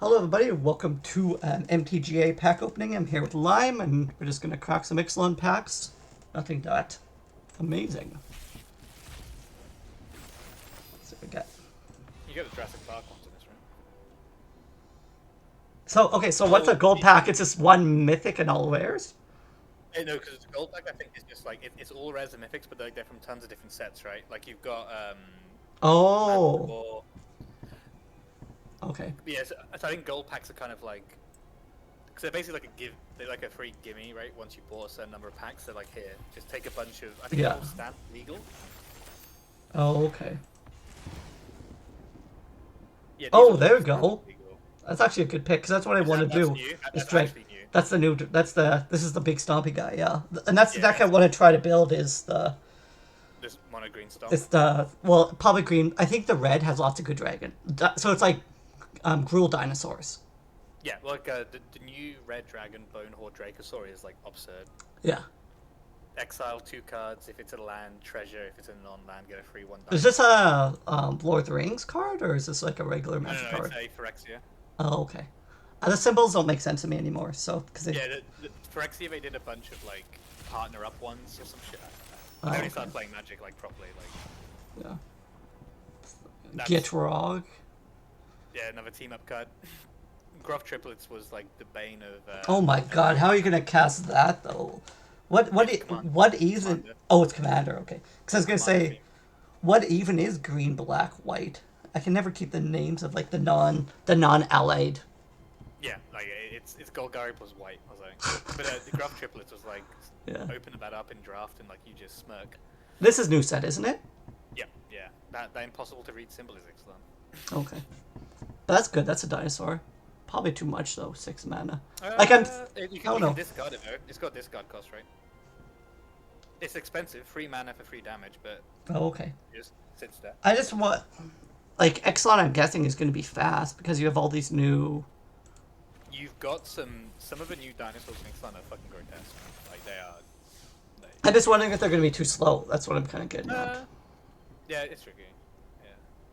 Hello, everybody. Welcome to an MTGA pack opening. I'm here with Lime, and we're just going to crack some Ixalan packs. Nothing that amazing. So we got. You get the Jurassic Park ones in this room. So okay, so what's a Oh, gold pack? It's just one mythic and all rares. no, because the gold pack I think is just like it's all rares and mythics, but they're from tons of different sets, right? Like you've got Oh, or okay. yeah. So I think gold packs are kind of like because they're basically like they're like a free gimme, right? Once you bought a certain number of packs, they're like here, just take a bunch of. I think they're Yeah. all stamp legal. Oh, okay. Yeah, these Oh, are there all we stamp go. legal. That's actually a good pick because that's what I Is want to that's do. new? Is That's drag. actually new. That's the new. That's the. This is the big stompy guy. Yeah, and that's the Yeah, deck I want to try to build. Is the. this mono green stomp. It's the well, probably green. I think the red has lots of good dragon. So it's like gruel dinosaurs. Yeah, like the new red dragon bone horde Dracosaur is like absurd. Yeah. Exile 2 cards. If it's a land, treasure. If it's a non-land, get a free one Is this dinosaur. a Lord of the Rings card or is this like a regular No, no, Magic no, it's card? a Phyrexia. Oh, okay. The symbols don't make sense to me anymore. So because they. Yeah, the Phyrexia they did a bunch of like partner up ones or some shit. I don't know. Oh, When they only okay. started playing Magic like properly, like Yeah. that's Gitrog. yeah another team up card. Gruff triplets was like the bane of Oh my God! How are you gonna cast that though? it's command What even? commander. Oh, it's commander. Okay. Because I was It's gonna commander say, theme. what even is green, black, white? I can never keep the names of like the non allied. Yeah, like it's Golgari plus white or something. But the Gruff triplets was like Yeah. open that up in draft and like you just smirk. This is new set, isn't it? Yeah, yeah. That impossible to read symbol is excellent. Okay. But that's good. That's a dinosaur. Probably too much though. 6 mana. Like I'm. You I don't can know. discard it though. It's got discard cost, right? It's expensive, 3 mana for 3 damage, but Oh, okay. it just sits there. I just want like Exelon. I'm guessing is going to be fast because you have all these new. You've got some of the new dinosaurs in Ixalan are fucking grotesque. Like they are. I'm just wondering if they're going to be too slow. That's what I'm kind of getting at. Yeah, it's tricky.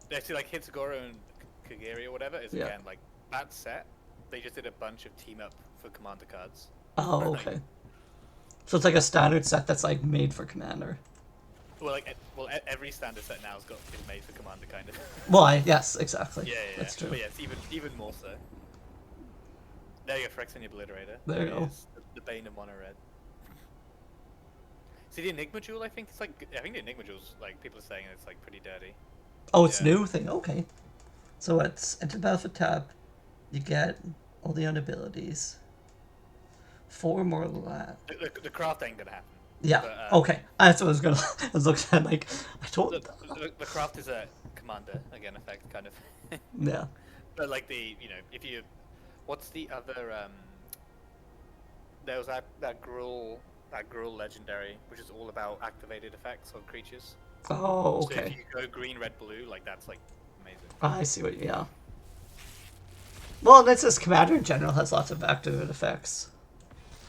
Yeah, actually, like Hitsugoro and Kagiri or whatever is Yeah. again like that set. They just did a bunch of team up for commander cards. Oh, Like, okay. So it's like a standard set that's like made for Commander. every standard set now is made for commander kind of. Well, yes, exactly. Yeah, yeah, That's yeah. true. But yeah, it's even more so. There you go, Phyrexian Obliterator. There you It go. is the bane of mono red. See the Enigma Jewel? I think it's like I think the Enigma Jewel's like people are saying it's like pretty dirty. Oh, it's Yeah. new thing. Okay. So it's enter battle tab. You get all the abilities. 4 more land. The craft ain't gonna happen. Yeah. But, Okay. That's what I was gonna. I was looking at like I told. the craft is a commander again effect kind of. Yeah. But like if you, what's the other there was that Gruul legendary which is all about activated effects on creatures. Oh, So if okay. you go green, red, blue, like that's like amazing. I see what. Yeah. Well, that's just Commander in general has lots of active effects.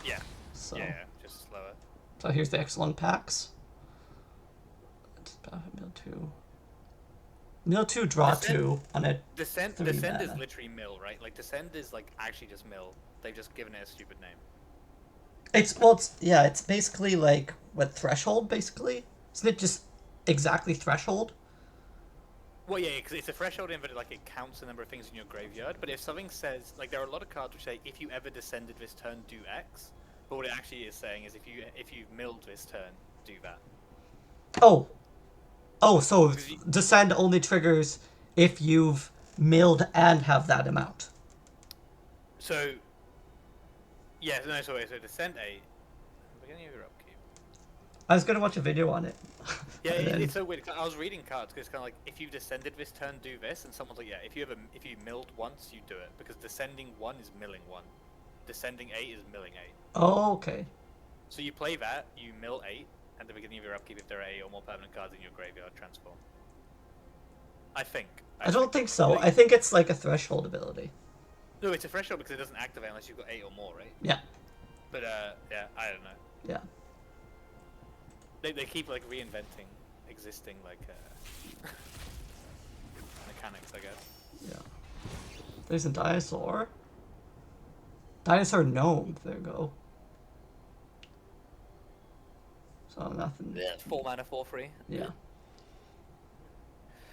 Yeah. So. Yeah, just slower. So here's the excellent packs. Mill 2. Mill 2, draw Descend- 2 on it. Descend Three is mana. literally mill, right? Like descend is like actually just mill. They've just given it a stupid name. It's basically like what threshold basically. Isn't it just exactly threshold? Well, yeah, because it's a threshold in that like it counts the number of things in your graveyard. But if something says like there are a lot of cards which say if you ever descended this turn, do X. But what it actually is saying is if you've milled this turn, do that. Oh, so Because you, descend only triggers if you've milled and have that amount. so yeah, no, so descend 8. Beginning of your upkeep. I was gonna watch a video on it. Yeah, And then- it's so weird. I was reading cards because it's kind of like if you descended this turn, do this, and someone's like, yeah, if you milled once, you do it because descending 1 is milling 1, descending 8 is milling 8. Oh, okay. So you play that, you mill 8 at the beginning of your upkeep if there are 8 or more permanent cards in your graveyard transform. I think. I don't think so. I think it's like a threshold ability. No, it's a threshold because it doesn't activate unless you've got 8 or more, right? Yeah. But yeah, I don't know. Yeah. They keep like reinventing existing like mechanics, I guess. Yeah. There's a dinosaur. Dinosaur gnome. There you go. So nothing. Yeah, 4 mana, 4/3. Yeah.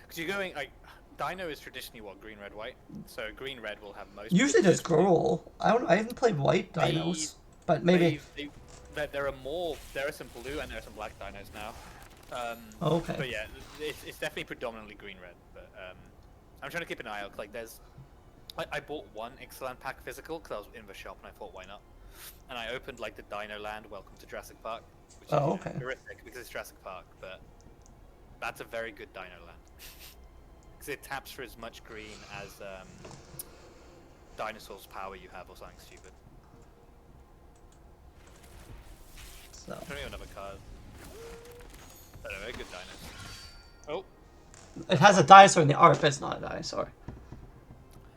Because you're going like Dino is traditionally what green, red, white. So green, red will have most. Usually people there's Gruul. I haven't played white dinos, but maybe. There are some blue and there are some black dinos now. Okay. But yeah, it's definitely predominantly green, red. But I'm trying to keep an eye out. Like there's, I bought one Ixalan pack physical because I was in the shop and I thought why not. And I opened like the Dino Land Welcome to Jurassic Park, which is okay. horrific because it's Jurassic Park, but that's a very good Dino Land. Because it taps for as much green as dinosaurs power you have or something stupid. So. Show me another card. Oh, no, very good dinos. Oh. It has a dinosaur in the art, but it's not a dinosaur.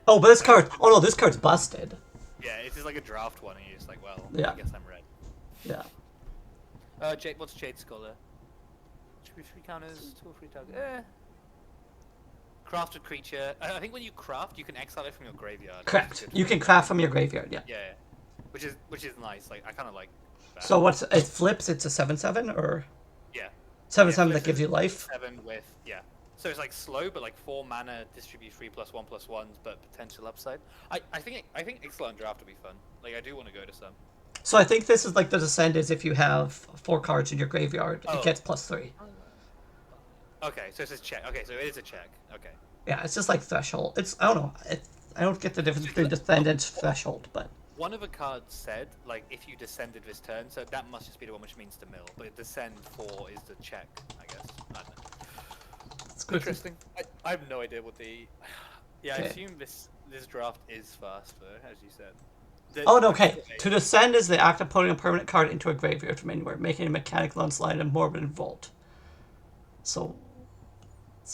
Oh, but this card. Oh no, this card's busted. Yeah, it's just like a draft one, and you're just like, well, Yeah. I guess I'm red. Yeah. Jade, what's Jade Scholar? Should be 3 counters, 2 or 3 targets. Crafted creature. I think when you craft, you can exile it from your graveyard. Correct. You can craft from your graveyard. Yeah. Yeah, which is nice. Like I kind of like that. So what's it flips? It's a 7/7 or yeah 7/7 that gives you life. 7 with So it's like slow, but like 4 mana, distribute 3+1/+1s, but potential upside. I think Ixalan draft would be fun. Like I do want to go to some. So I think this is like the descent is if you have 4 cards in your graveyard, it gets +3. Okay, so it's a check. Okay, so it is a check. Okay. Yeah, it's just like threshold. I don't know. I don't get the difference between descent and threshold, but. One of the cards said, like, if you descended this turn, so that must just be the one which means to mill. But descend 4 is the check, I guess. I don't know. It's good. Interesting. I have no idea what the... Yeah, Okay. I assume this draft is faster, as you said. Okay. To descend is the act of putting a permanent card into a graveyard from anywhere, making a mechanical unslide and morbid and vault. So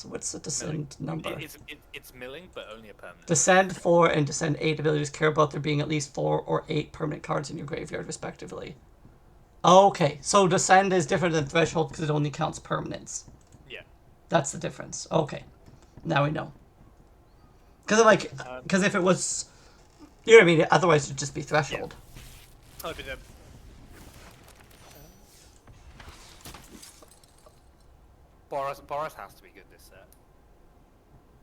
what's the descend number? It's milling, but only a permanent. Descend 4 and descend 8 abilities care about there being at least 4 or 8 permanent cards in your graveyard, respectively. Okay, so descend is different than threshold because it only counts permanents. Yeah. That's the difference. Okay, now we know. Because if it was, you know what I mean. Otherwise, it'd just be threshold. Yeah. Oh, but Boros has to be good this set.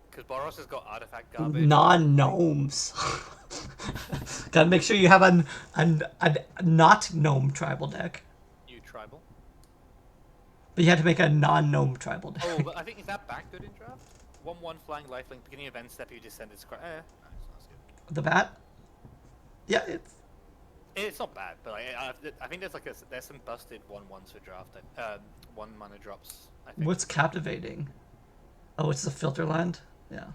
Because Boros has got artifact garbage. Non-gnomes. Gotta make sure you have a not gnome tribal deck. New tribal. But you had to make a non-gnome tribal deck. Oh, but I think is that back good in draft? 1/1 flying lifelink, beginning of end step, you descend its nice, that's good. The bat? Yeah, It's not bad, but I think there's some busted 1/1s for draft. 1 mana drops. I think. What's captivating? Oh, it's the filter land? Yeah.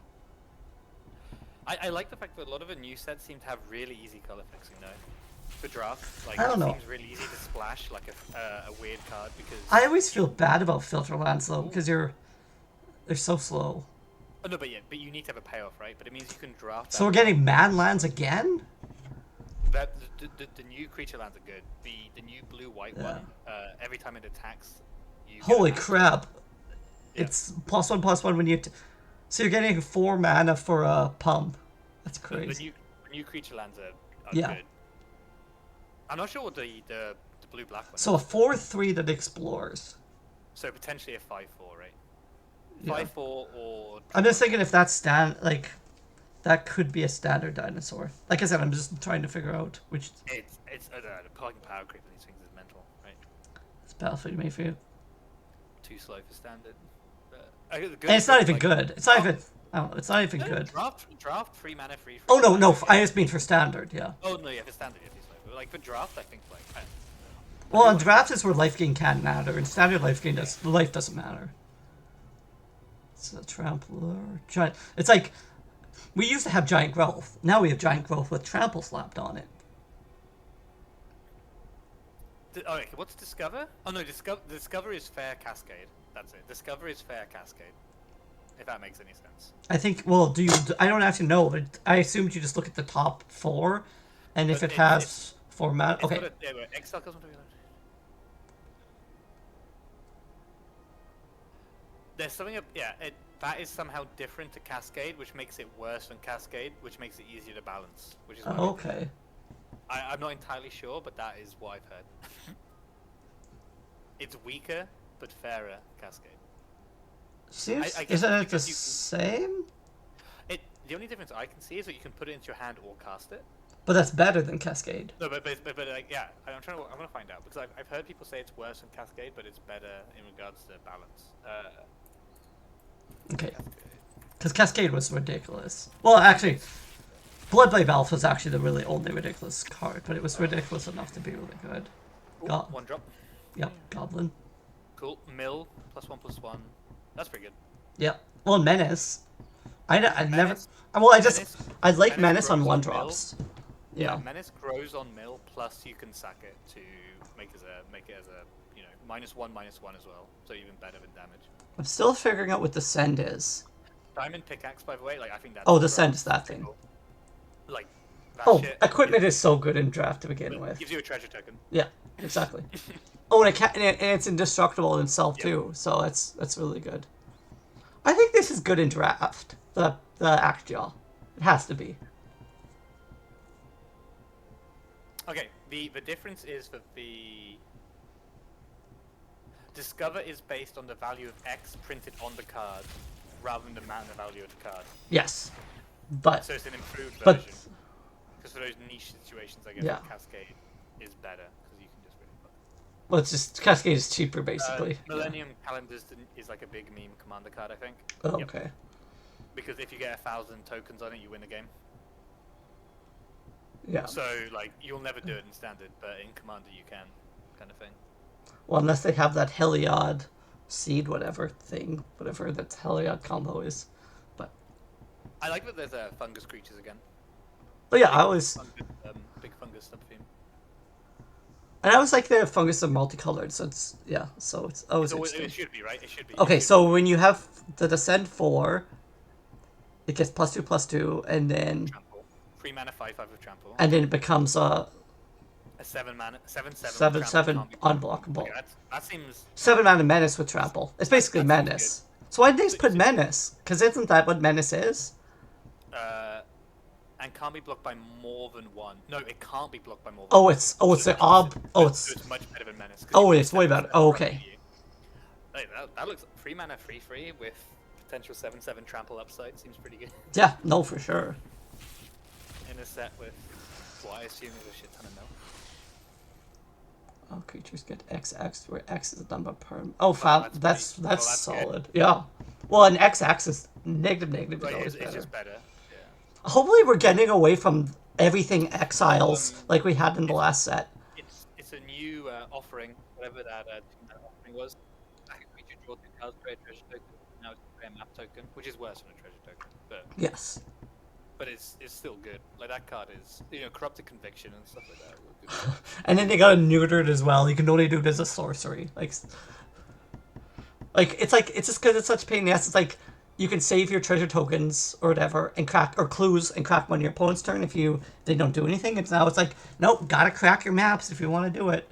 I like the fact that a lot of the new sets seem to have really easy color fixing though. For draft, like I don't it know. seems really easy to splash like a weird card because I always feel bad about filter lands though, because they're so slow. Oh no, but you need to have a payoff, right? But it means you can draft. So we're getting man lands again? That the new creature lands are good. The new blue-white one. Every time it attacks, you. Holy crap! Yeah. It's +1/+1 when you. So you're getting 4 mana for a pump. That's crazy. The new creature lands are Yeah. good. I'm not sure what the blue-black one. So a 4/3 that explores. So potentially a 5/4, right? Yeah. 5/4 or. I'm just thinking if that's that could be a standard dinosaur. Like I said, I'm just trying to figure out which. It's the plugging power creep in these things is mental, right? It's Battlefield made for you. Too slow for standard. And it's not even good. It's not even. I don't know. It's not even good. Draft 3 mana free. Oh no! I just mean for standard. Yeah. Oh no, yeah, for standard it's slow. But like for draft, I think like. Well, on draft is where life gain can't matter. In standard life gain does. The life doesn't matter. It's a trampler. Giant. It's like we used to have giant growth. Now we have giant growth with trample slapped on it. Okay, what's discover? Oh no, discover is fair cascade. That's it. Discover is fair cascade. If that makes any sense. I think. Well, I don't actually know, but I assumed you just look at the top 4, and if it has 4 mana. Okay. Exile comes There's something, that is somehow different to Cascade, which makes it worse than Cascade, which makes it easier to balance, which is Oh, okay. I'm not entirely sure, but that is what I've heard. It's weaker, but fairer Cascade. Seems, I guess isn't it the because same? The only difference I can see is that you can put it into your hand or cast it. But that's better than Cascade. No, but like, yeah, I'm gonna find out, because I've heard people say it's worse than Cascade, but it's better in regards to balance. Okay. Cascade. Because Cascade was ridiculous. Well, actually, Bloodblade Alpha was actually the really only ridiculous card, but it was ridiculous enough to be really good. Ooh, 1-drop. Yep, Goblin. Cool. Mill, +1/+1. That's pretty good. Yep. Well, Menace. I Menace, never... Well, Menace, I like Menace on grows 1-drops. Yeah, Yeah. Menace grows on mill, plus you can sack it to make it as a -1/-1 as well, so even better with damage. I'm still figuring out what Descend is. Diamond Pickaxe, by the way, like I think that's... Oh, Descend is that thing. Like, that Oh, shit equipment is so good in draft to begin with. gives you a treasure token. Yeah, exactly. Oh, and it's indestructible in itself Yep. too, so that's really good. I think this is good in draft. The Actjaw. It has to be. Okay, the difference is that the Discover is based on the value of X printed on the card, rather than the mana value of the card. Yes, but So it's an improved but version. Because for those niche situations, I guess Yeah. Cascade is better, because you can just really fuck. well, it's just Cascade is cheaper basically. Millennium Calendars is like a big meme commander card, I think. Oh, Yep. okay. Because if you get 1,000 tokens on it, you win the game. Yeah. So, like, you'll never do it in Standard, but in Commander you can, kind of thing. Well, unless they have that Heliod seed, whatever that Heliod combo is. But I like that there's fungus creatures again. yeah, I always Big fungus sub theme. and I was like the fungus are multicolored, so it's always It interesting. should be, right? It should be. Okay, so when you have the Descend 4, it gets +2/+2, and then Trample. 3 mana, 5/5 with Trample. and then it becomes a A 7/7. 7/7 unblockable. Okay, that seems... 7-mana Menace with Trample. It's basically That seems Menace. So why did they just put Menace? Because isn't that what Menace is? And can't be blocked by more than one. No, it can't be blocked by more than Oh, one. it's So it's much better than Menace. 'cause Oh, you it's get way 7/7 better. Oh, from okay. you. Hey, that looks 3 mana 3/3 with potential 7/7 trample upside. Seems pretty good Yeah, no, for sure. in a set with what I assume is a shit ton of mill. Oh, creatures get XX, where X is the number per. Oh, that's that's good. solid. Yeah. Well, an X-axis negative is Right, always it's better. just better. Yeah. Hopefully, we're getting away from everything exiles like we had in the last set. It's a new offering, whatever that offering was. Back a creature, draw 2 cards, create a treasure token. Now it's a map token, which is worse than a treasure token, Yes. but it's still good. Like that card is, corrupted conviction and stuff like that. Look good. And then they got it neutered as well. You can only do it as a sorcery. Like it's just because it's such a pain in the ass. It's like you can save your treasure tokens or whatever and crack or clues and crack one on your opponent's turn if they don't do anything. It's like nope, gotta crack your maps if you want to do it.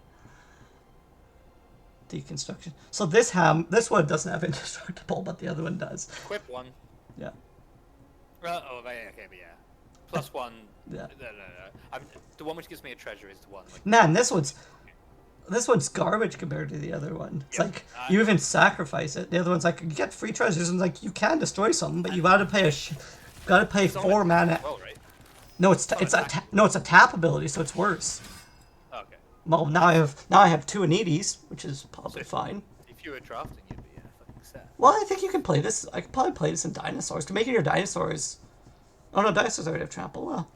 Deconstruction. So this one doesn't have indestructible, but the other one does. Equip 1. Yeah. Okay, but yeah. +1. Yeah. No. The one which gives me a treasure is the one. Like, Man, this one's garbage compared to the other one. It's Yep. like you even sacrifice it. The other one's like you get free treasures, and like you can destroy something, but you gotta pay it's on 4 like mana. as well, right? No, it's a tap ability, so it's worse. Okay. Well, now I have 2 Anides, which is probably fine. If you were drafting, you'd be fucking set. Well, I think you can play this. I could probably play this in dinosaurs. To making your dinosaurs. Oh no, dinosaurs already have trample. Well,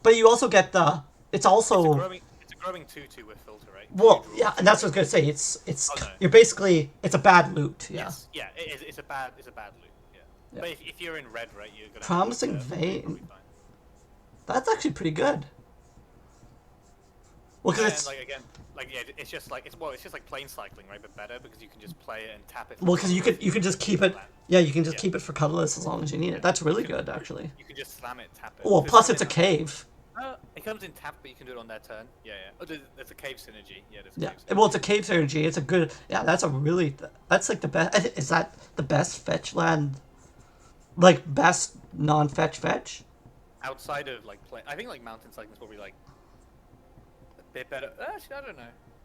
but you also get the. It's also. It's a growing 2/2 with filter, right? Well, yeah, and that's what I was gonna say. It's Oh, no. you're basically it's a bad loot. Yeah. Yeah, it's a bad loot. Yeah. Yeah. But if you're in red, right, you're gonna Promising have Vein. probably fine. That's actually pretty good. Well, because And it's like again, it's just like it's just like plane cycling, right? But better because you can just play it and tap it. well, because you can just keep it. Yeah, you can just Yeah. keep it for colorless as long as you need it. That's really good, actually. You can just slam it, tap it. Well, Because plus it's a something- cave. It comes in tap, but you can do it on their turn. Yeah, yeah. Oh, there's a cave synergy. Yeah, there's a Yeah. cave synergy. Well, it's a cave synergy. It's a good. Yeah, that's a really. That's like the best. Is that the best fetch land? Like best non-fetch? Outside of like play, I think like Mountain Cycling is probably like a bit better. Actually, I don't know.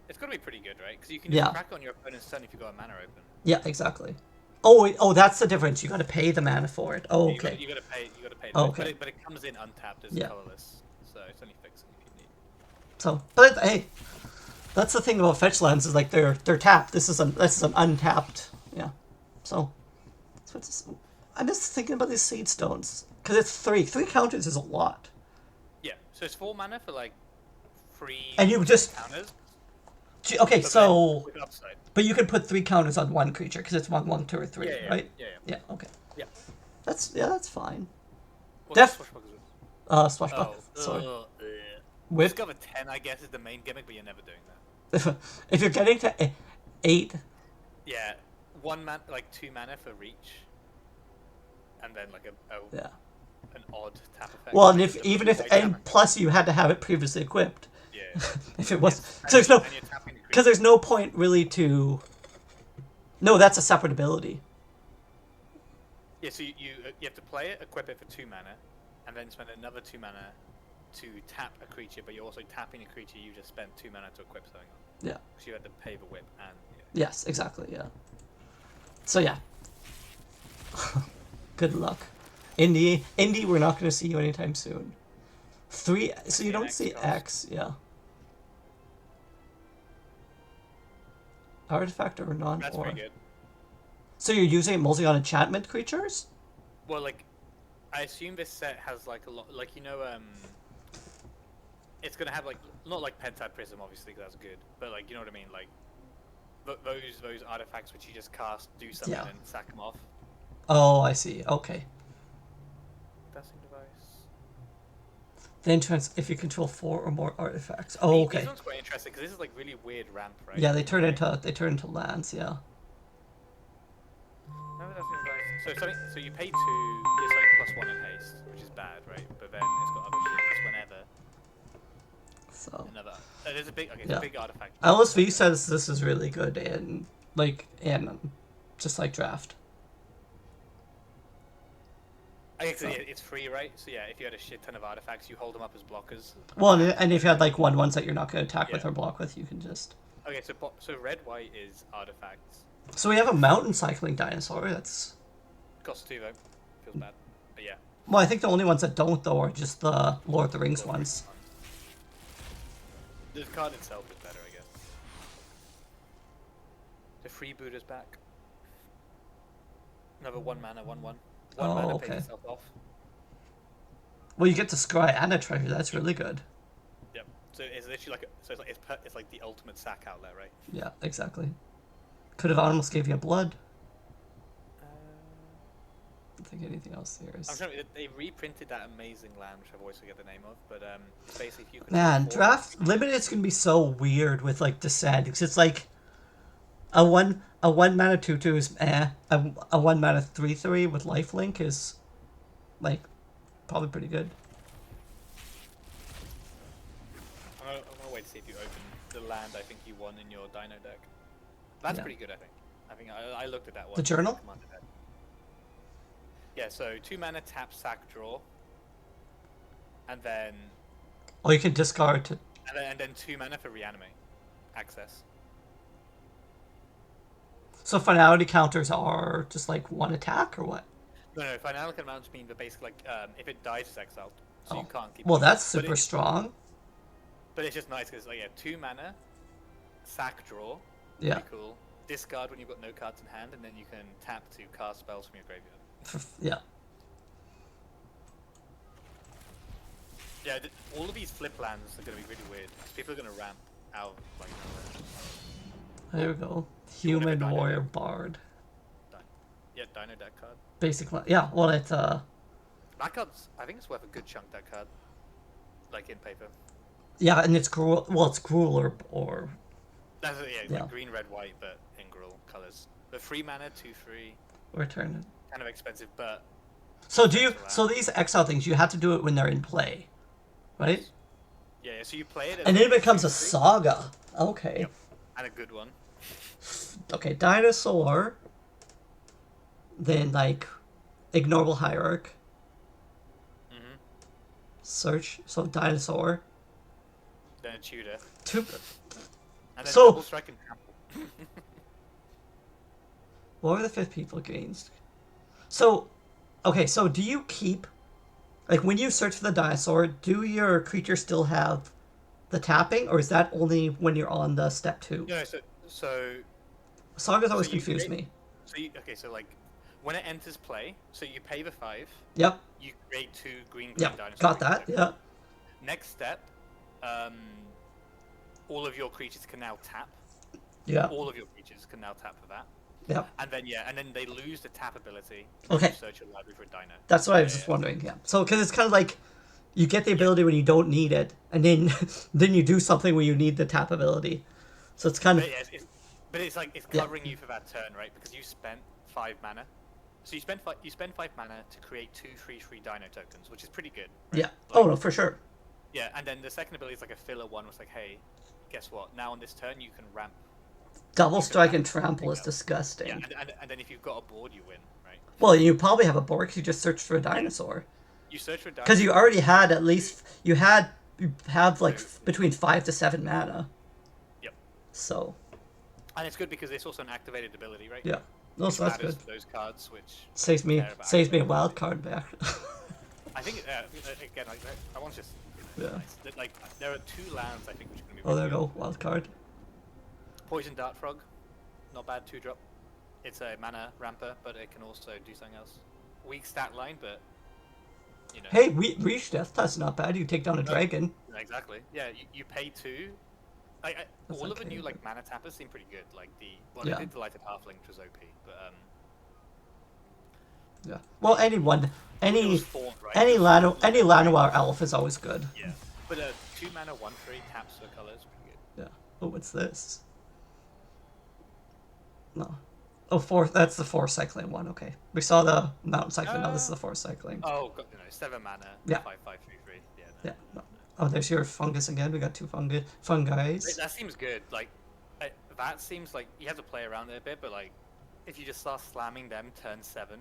It's got to be pretty good, right? Because you can just Yeah. crack on your opponent's turn if you got a mana open. Yeah, exactly. Oh, wait, oh, that's the difference. You got to pay the mana for it. Oh, okay. You got to pay. You got to pay. Oh, But okay. but it comes in untapped as Yeah. colorless, so it's only fixing if you need. So, but hey, that's the thing about fetch lands is like they're tapped. This is an untapped. Yeah. So, I'm just thinking about these seed stones because it's three. Three counters is a lot. Yeah, so it's 4 mana for like free. And you just counters. okay. But So, with upside. but you can put 3 counters on one creature because it's 1, 1, 2, or 3, Yeah, yeah, right? yeah, Yeah. Okay. Yeah. That's fine. What Def- Swashbuckles with? Swashbuck. Sorry. Whip. Whip. Discover 10, I guess, is the main gimmick, but you're never doing that. If you're getting to 8, Yeah, 2 mana for reach, and then like yeah. an odd tap effect. Well, and Like if the even blue if white and tap plus you had to have it previously equipped. effect. Yeah. If it was, Yes, cause there's no, and you're tapping the creature. because there's no point really to. No, that's a separate ability. Yeah, so you have to play it, equip it for 2 mana, and then spend another 2 mana to tap a creature, but you're also tapping a creature you just spent 2 mana to equip something on. Yeah. Because you had to pay the whip and. Yes, exactly. Yeah. So yeah. Good luck, Indy. Indy, we're not going to see you anytime soon. 3. So you don't see X. Yeah. Artifact or non That's or. pretty good. So you're using it mostly on enchantment creatures? Well, like, I assume this set has like a lot, like it's gonna have like not like Pentad Prism obviously because that's good, but like you know what I mean, like those artifacts which you just cast, do something Yeah. and sack them off. Oh, I see. Okay. Passing device. Then if you control 4 or more artifacts. Oh, okay. This one's quite interesting because this is like really weird ramp, right? Yeah, they turn into lands. Yeah. No, that's device. So you pay 2, it's like +1 in haste, which is bad, right? But then it's got other shit. It's whenever. So. Another. There's a big. Okay, it's Yeah. a big artifact. LSV says this is really good in just like draft. I guess it's free, right? So yeah, if you had a shit ton of artifacts, you hold them up as blockers. Well, and if you had like ones that you're not going to attack with Yeah. or block with, you can just. Okay, so red white is artifacts. So we have a mountain cycling dinosaur. That's. Costs 2 though. Feels bad, but yeah. Well, I think the only ones that don't though are just the Lord of the Rings ones. The card itself is better, I guess. The freebooter's back. Another 1 mana, 1/1. 1 Oh, mana okay. pays itself off. Well, you get to scry and a treasure. That's really good. Yep. So it's literally it's like the ultimate sack outlet, right? Yeah, exactly. Could have almost gave you blood. I don't think anything else here I'm is. trying to, they reprinted that amazing land, which I've always forget the name of, but it's basically if you could Man, draft limited's gonna be so weird with like descent because it's like a one mana 2/2 is a 1 mana 3/3 with lifelink is like probably pretty good. I'm gonna wait to see if you open the land I think you won in your Dino deck. That's Yeah. pretty good, I think. I looked at that one. The journal? Commander deck. Yeah, so 2 mana tap sack draw, and then Or you can discard to. and then 2 mana for reanimate access. So finality counters are just like 1 attack or what? No, final amounts mean that basically like if it dies, it's exiled, so you can't keep. Well, it. that's But super strong. But it's just nice because like 2 mana, sack draw, Yeah. pretty cool. Discard when you've got no cards in hand, and then you can tap to cast spells from your graveyard. Yeah. Yeah, all of these flip lands are going to be really weird because people are going to ramp out like nowhere. There we go. You wanna Human go Dino warrior deck? bard. Yeah, Dino deck card. Basically, yeah. Well, it's That card's, I think it's worth a good chunk. That card, like in paper. yeah, and it's Gruul. Well, it's Gruul or That's yeah, it's Yeah. like green, red, white, but in Gruul colors. But 3 mana, 2/3, return it. kind of expensive, but So do you? So these exile things, you have to do it when they're in play. right? Yeah, so you play it, And then it like becomes a 2/3. saga. Okay. Yep, and a good one. Okay, dinosaur. Then like ignorable hierarch. Mm-hmm. Search. So dinosaur. Then a tutor, Two. and then So double strike and trample. what were the 5th people against? So, okay. So do you keep like when you search for the dinosaur? Do your creatures still have the tapping, or is that only when you're on the step 2? No, so Sagas so always you confused create. me. So okay, so like when it enters play, so you pay the 5, Yep. you create 2 green Yep. dinosaur Got creature that. tokens. Yeah. Next step, um, all of your creatures can now tap. Yeah. All of your creatures can now tap for that. Yeah. And then they lose the tap ability. Okay. You search your library for a dino. That's what I was Yeah, just yeah. wondering. Yeah. So because it's kind of like you get the Yeah. ability when you don't need it, and then then you do something when you need the tap ability. So it's kind of But yeah, but it's like it's Yeah. covering you for that turn, right? Because you spent 5 mana. So you spend 5 mana to create 2 3/3 dino tokens, which is pretty good. Right? yeah. Like, Oh no, for sure. yeah, and then the second ability is like a filler one, was like, hey, guess what? Now on this turn you can ramp. Double You can strike ramp and trample is up. disgusting. Yeah, and then if you've got a board, you win, right? Well, you probably have a board 'cause you just searched for a Yeah. dinosaur. You search for a dino. Because you already had at least you have like between 5 to 7 mana. Yep. So And it's good because it's also an activated ability, right? yeah, no, Which so that's matters good. for those cards, which Saves me care about saves me a activated wild ability. card back. I think again, like I want to just Yeah. nice. Like there are 2 lands I think which are going to be. Oh, there Really you go, wild card. Poison Dart Frog, not bad, 2-drop. It's a mana ramper, but it can also do something else. Weak stat line, but you know. Hey, reach death. That's not bad. You take down a dragon. Exactly. Yeah, you pay 2. Like That's all of the okay, new but- like mana tappers seem pretty good. Like Yeah. they did the Lighted Halfling, which was OP, but Yeah. Well, anyone, it any was Fawn, right? any It was Lano Fawn, any right? Llanowar elf is always good. Yeah, but 2 mana 1/3 taps for colors, pretty good. Yeah. Oh, what's this? No. Oh, four. That's the 4 cycling one. Okay. We saw the mountain cycling. Now this is the 4 cycling. Oh, God, no, 7 mana. Yeah. 5/5/3/3. Yeah. No. Yeah. No. Oh, there's your fungus again. We got 2 fungi. That seems good. Like, that seems like you have to play around there a bit, but like, if you just start slamming them turn 7,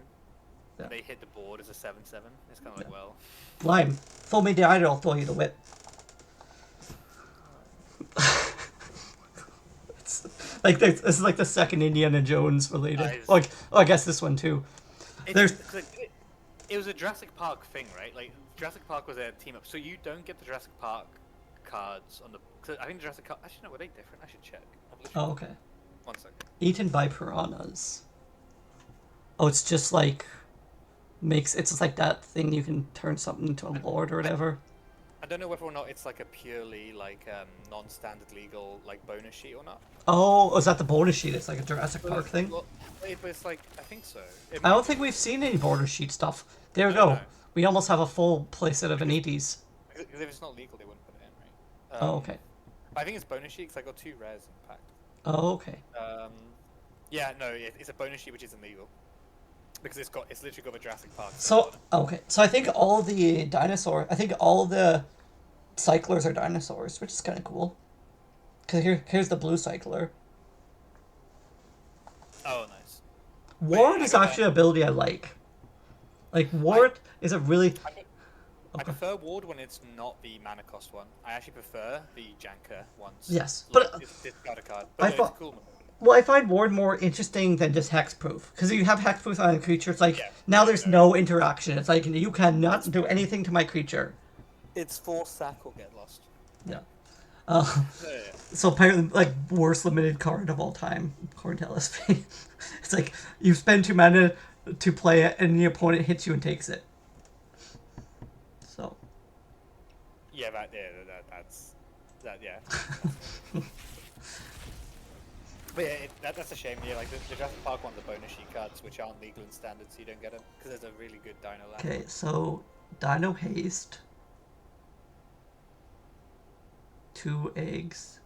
Yeah. and they hit the board as a 7/7, it's kind of like, Yeah. well, Lime. Full meteorite. I'll throw you the whip. This is like the second Indiana Jones related. Nice. Like, oh, I guess this one too. There's it was a Jurassic Park thing, right? Like, Jurassic Park was a team up, so you don't get the Jurassic Park cards on the. Cause I think Jurassic Park. Actually, no, were they different? I should check. Oh, okay. 1 second. Eaten by piranhas. Oh, it's just like it's like that thing you can turn something into a lord or whatever. I don't know whether or not it's like a purely like non-standard legal like bonus sheet or not. Oh, is that the bonus sheet? It's like a Jurassic Park thing. Well, but it's like I think so. I don't think we've seen any border sheet stuff. There we No, go. no. We almost have a full playset of an 80s. Because if it's not legal, they wouldn't put it in, right? Oh, okay. I think it's bonus sheet because I got 2 rares in the pack. Oh, okay. Yeah, no, it's a bonus sheet which isn't legal because it's literally got a Jurassic Park. So, okay. So I think all the cyclers are dinosaurs, which is kind of cool. Because here's the blue cycler. Oh, nice. Ward I is got actually an ability I like. Like, Ward is a really... I prefer Ward when it's not the mana cost one. I actually prefer the Janker ones. Yes, like, but discard a card. I But no, thought- it's cool. Well, I find Ward more interesting than just hexproof. Because you have hexproof on a creature, it's like, Yeah. now there's no interaction. It's like, you cannot do anything to my creature. It's 4 sack or get lost. Yeah. Yeah. So apparently, like, worst limited card of all time, according to LSP. It's like, you spend 2 mana to play it, and the opponent hits you and takes it. So. Yeah, yeah. But yeah, that's a shame. Yeah, like the Jurassic Park ones are bonus sheet cards, which aren't legal in standard, so you don't get them because there's a really good Dino land. Okay, so Dino Haste. 2 eggs.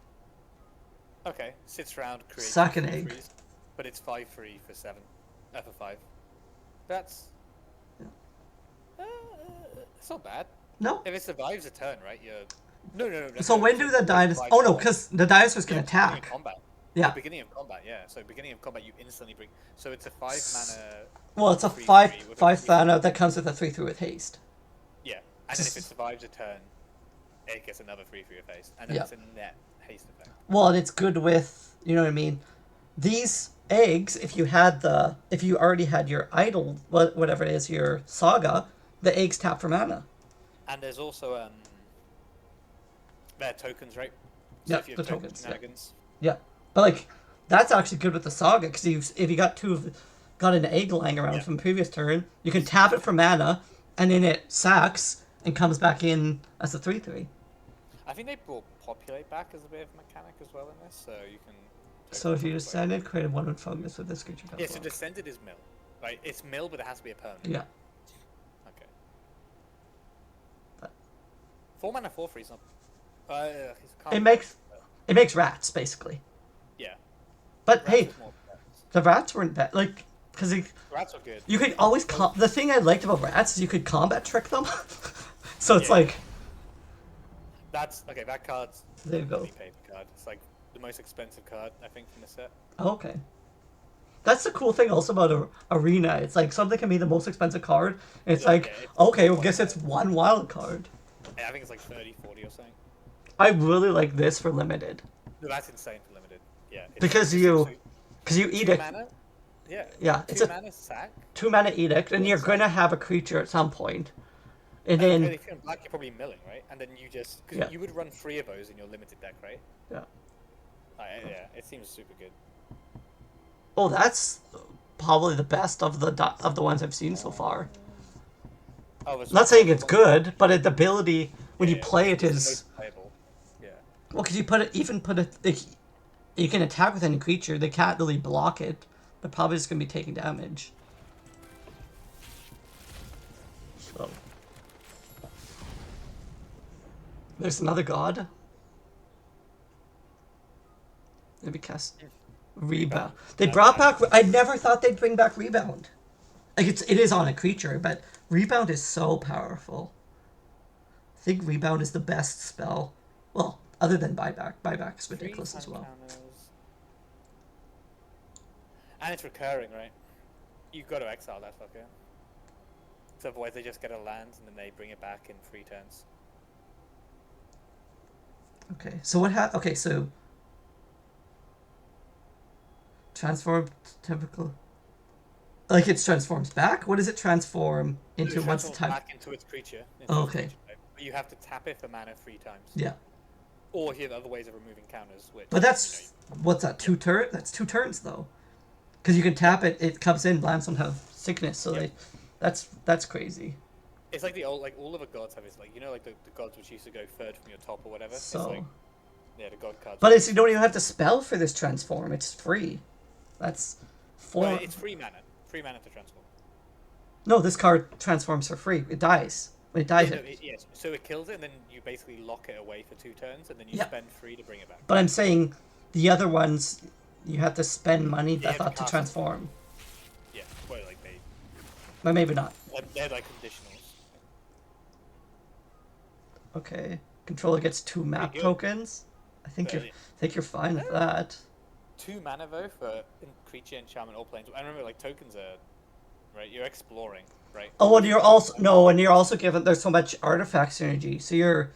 Okay, sits round, creates Sack an 3 egg. threes, but it's 5/3 for 7, for 5. That's Yeah. it's not bad. No. If it survives a turn, right? You're no. So when do the dinosaurs? Oh no, because the dinosaurs can Beginning of attack. combat. Yeah. Beginning of combat, yeah. So beginning of combat, you instantly bring. So it's a 5 mana. Well, it's a 3/3 with a 5 3/3. mana that comes with a 3/3 with haste. Yeah, and then if it survives a turn, it gets another 3/3 with haste, and then Yeah. it's a net haste effect. Well, and it's good with, you know what I mean. These eggs, if you already had your idol, whatever it is, your saga, the eggs tap for mana. And there's also their tokens, right? So Yeah, if you the have token tokens. shenanigans, Yeah, but like that's actually good with the saga because if you got an egg lying around Yeah. from previous turn, you can tap it for mana, and then it sacks and comes back in as a 3/3. I think they brought populate back as a bit of a mechanic as well in this, so you can. So if you descended, created one with focus with this creature. Yeah, so descended is mill, right? It's mill, but it has to be a permanent. Yeah. Okay. But 4 mana 4/3 is not. it makes rats basically. Yeah. But Rats hey, is more defense. the rats weren't bad. Like because Rats are good. you could always the thing I liked about rats is you could combat trick them. So it's Yeah. like That's okay. That card's there you go. money paper card. It's like the most expensive card I think from the set. Okay. That's the cool thing also about Arena. It's like something can be the most expensive card. And it's Yeah, like, yeah, it's okay, well, one guess it's card. one wild card. Yeah, I think it's like 30, 40 or something. I really like this for limited. No, that's insane for limited. Yeah. Because you eat two it. mana. Yeah. Yeah, it's 2 a mana sack. 2 mana edict, and you're going to have a creature at some point. And And then, if you're in black, you're probably milling, right? And then you just because Yeah. you would run 3 of those in your limited deck, right? yeah. Yeah, it seems super good. Oh, that's probably the best of the ones I've seen so far. Oh, it's I'm not saying it's good, but the ability when you Yeah, play it it's the is most playable. Yeah. well, because you can attack with any creature. They can't really block it. They're probably just gonna be taking damage. So there's another god. Maybe cast rebound. They brought back. I never thought they'd bring back rebound. Like it is on a creature, but rebound is so powerful. I think rebound is the best spell. Well, other than buyback. Buyback is ridiculous as well. Counters. And it's recurring, right? You've got to exile that fucker. So otherwise they just get a land and then they bring it back in 3 turns. Okay, so okay, so transform typical. Like it transforms back. What does it transform into It once the transforms time? back into its creature. Oh, okay. But you have to tap it for mana 3 times. Yeah, Or here are other ways of removing counters, which. but that's what's that? 2 turn? That's 2 turns though, because you can tap it. It comes in. Lands don't have sickness, so Yep. that's crazy. It's like the old, like all of the gods have is like like the gods which used to go third from your top or whatever. So, It's like, yeah, the god cards. but you don't even have to spell for this transform. It's free. That's 4. Well, it's 3 mana. 3 mana to transform. No, this card transforms for free. It dies. When it dies, Yes. So it kills it, and then you basically lock it away for 2 turns, and then you Yeah. spend 3 to bring it back. But I'm saying the other ones, you have to spend money Yeah, you have to to cast transform. Yeah. Well, like But maybe not. they're like conditionals. Okay. Controller gets 2 map good. tokens. I think Fairly. you're fine with that. 2 mana though for creature, enchantment, or planes. I remember like tokens are right. You're exploring, right? Oh, and you're also given there's so much artifact synergy. So you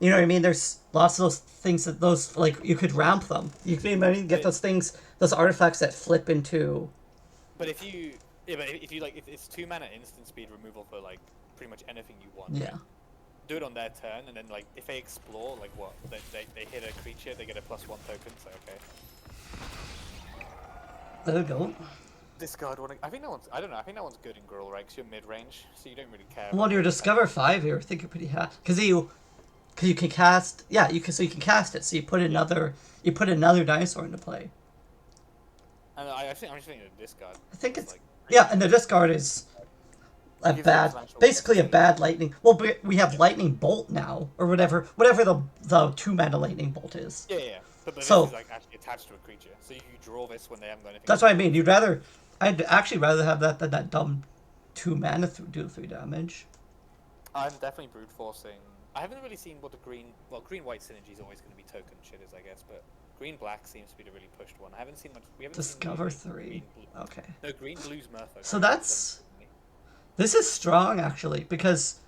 know what I mean. There's lots of those things that those like you could ramp them. You can get those things, those artifacts that flip into. But if it's 2 mana instant speed removal for like pretty much anything you want. Yeah. Right? Do it on their turn, and then like if they explore, like what they hit a creature, they get a +1 token. So okay. There we go. Discard one. I think that one's. I don't know. I think that one's good in Gruul, right? Because you're mid range, so you don't really care. Well, you're Discover 5 here. I think you're pretty happy because you can cast. Yeah, you can cast it. So you put another dinosaur into play. And I'm just thinking of discard. I think it's like, yeah, and the discard is a Gives bad, them financial basically a flexibility. bad lightning. Well, we have lightning bolt now, or whatever the 2 mana lightning bolt is. Yeah. But So- this is like actually attached to a creature, so you draw this when they haven't got anything. That's what I mean. I'd actually rather have that than that dumb 2 mana do 3 damage. I'm definitely brute forcing. I haven't really seen what the green-white synergy is always going to be token shitters, I guess, but green-black seems to be the really pushed one. I haven't seen much. We haven't Discover seen really 3. green, blue. Okay. No, green-blue's Merfolk. So that's... This is strong, actually, because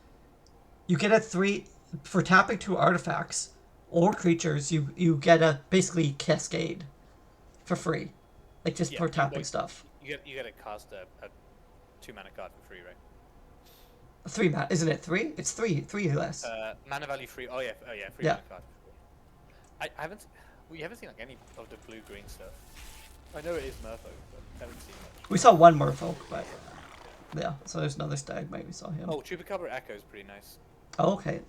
you get a 3... For tapping 2 artifacts or creatures, you get a basically cascade for free. Like, just for tapping stuff. You get to cast a 2-mana card for free, right? 3 mana, isn't it 3? It's 3 less. Mana value free. Oh yeah, free Yeah. mana card. I haven't. We haven't seen like any of the blue-green stuff. I know it is Merfolk, but I haven't seen much. We saw one Merfolk, but yeah. So there's another Stagmite. We saw him. Oh, Chupacabra Echo is pretty nice. Oh, okay.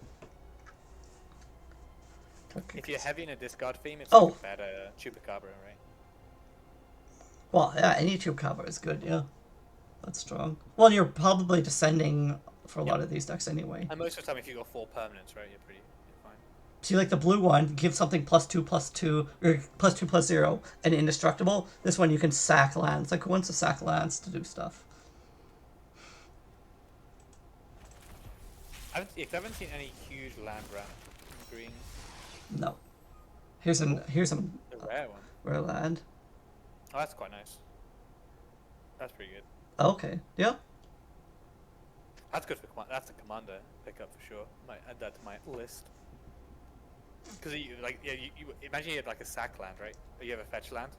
If you're heavy in a discard theme, it's like a better Chupacabra, right? Well, yeah, any Chupacabra is good. Yeah, that's strong. Well, you're probably descending for a lot of these decks anyway. And most of the time, if you got 4 permanents, right, you're fine. See, like the blue one, give something +2/+2, or +2/+0, and indestructible. This one you can sack lands. Like, who wants to sack lands to do stuff? I haven't seen any huge land run green. No. Here's some The rare one. rare land. Oh, that's quite nice. That's pretty good. Okay. Yeah. That's good for that's a commander pickup for sure. Might add that to my list. Because you imagine you had like a sack land, right? Or you have a fetch land.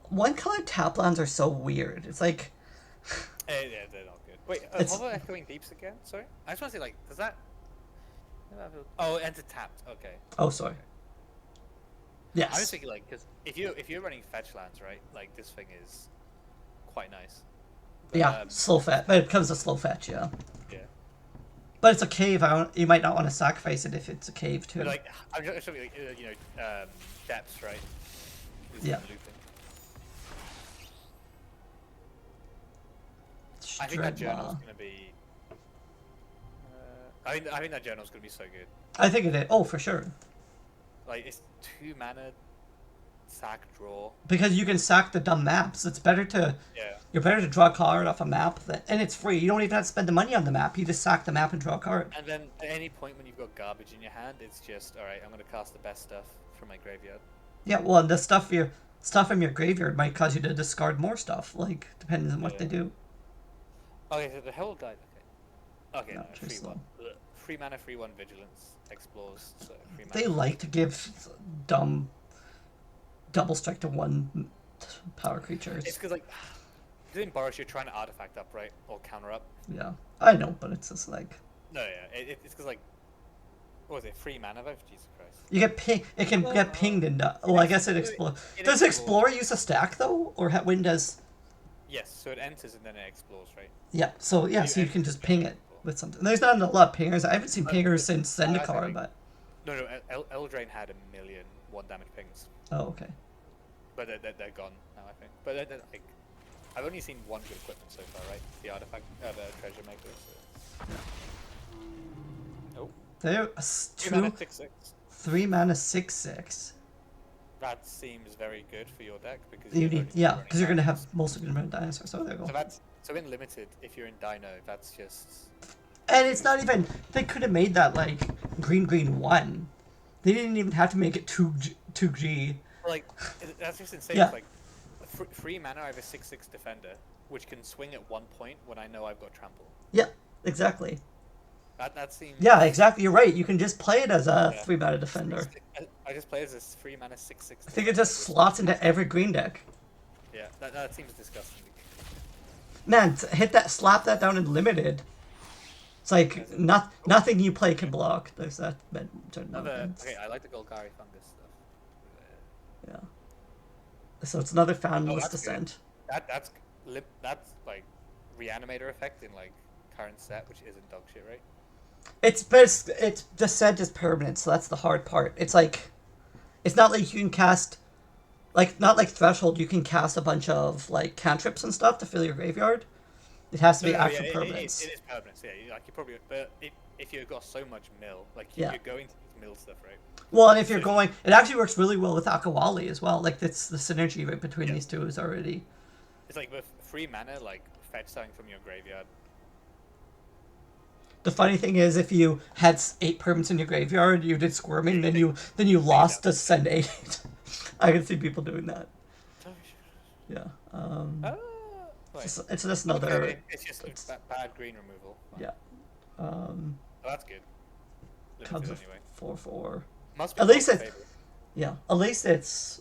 One color tap lands are so weird. It's like. Yeah, they're not good. Wait, Hover Echoing Deeps again? Sorry, I just want to say, like, does that? Oh, enter tapped. Okay. Oh, sorry. Okay. Yes. I was thinking, like, because if you're running fetch lands, right? Like, this thing is quite nice. But, yeah, slow fetch. But it becomes a slow fetch, yeah. Yeah. But it's a cave. You might not want to sacrifice it if it's a cave too. But, like, I'm just like, depths, right? Yeah. I think that journal's gonna be. I think that journal's gonna be so good. I think it is. Oh, for sure. Like, it's 2 mana, sack, draw. Because you can sack the dumb maps. It's better to. Yeah. You're better to draw a card off a map, and it's free. You don't even have to spend the money on the map. You just sack the map and draw a card. And then at any point when you've got garbage in your hand, it's just, alright, I'm gonna cast the best stuff from my graveyard. Yeah, well, the stuff from your graveyard might cause you to discard more stuff, like, depending on what they do. Okay, so the Herald died. Okay. Okay, No, no, too 3-1. slow. 3 mana, 3-1 Vigilance, Explores, so 3 mana. They like to give dumb double strike to 1 power creatures. It's because, like, in Boros, you're trying to artifact up, right? Or counter up. Yeah, I know, but it's just like... No, yeah, it's because, like, what was it, 3 mana though? Jesus Christ. You get ping. It can get pinged and... well, I guess it explodes. Does Explorer use a stack, though? Or when does... Yes, so it enters and then it explores, right? Yeah, so so you can just ping it with something. There's not a lot of pingers. I haven't seen pingers since Zendikar, but... No, Eldraine had 1,000,000 1-damage pings. Oh, okay. But they're gone now, I think. But like, I've only seen 1 good equipment so far, right? The artifact, the treasure maker. So. Yeah. Oh. There, 2 mana 6/6. 3 mana 6/6. That seems very good for your deck because because you're gonna have most of your dinosaurs. So there you go. So in limited, if you're in Dino, that's just. And it's not even. They could have made that like green 1. They didn't even have to make it 2G. Like that's just insane. Yeah. It's like 3 mana, I have a 6/6 defender, which can swing at 1 point when I know I've got trample. Yeah, exactly. That seems. Yeah, exactly. You're right. You can just play it as a 3 mana defender. I just play as a 3 mana 6/6. I think it just slots into every green deck. Yeah, that seems disgusting. Man, slap that down in limited. It's like nothing you play can block. There's that. Okay, I like the Golgari fungus stuff. Yeah. So it's another Foundless Descent. That's like Reanimator effect in like current set, which isn't dog shit, right? It's Descent is permanent, so that's the hard part. It's like, it's not like you can cast, like not like Threshold. You can cast a bunch of like cantrips and stuff to fill your graveyard. It has to be actual permanents. It is permanents, yeah. Like you probably, but if you've got so much mill, like Yeah. you're going to use mill stuff, right? Well, and if you're going, it actually works really well with Akawali as well. Like it's the synergy right between these two is already. It's like with 3 mana, like fetch something from your graveyard. The funny thing is, if you had 8 permanents in your graveyard, you did Squirming, then you lost to send 8. I can see people doing that. Yeah. Wait. It's just another. Okay, it's just bad green removal. Yeah. Oh, that's good. Comes Limited a anyway. 4/4. Must be At least Mark's it's favorite. yeah. At least it's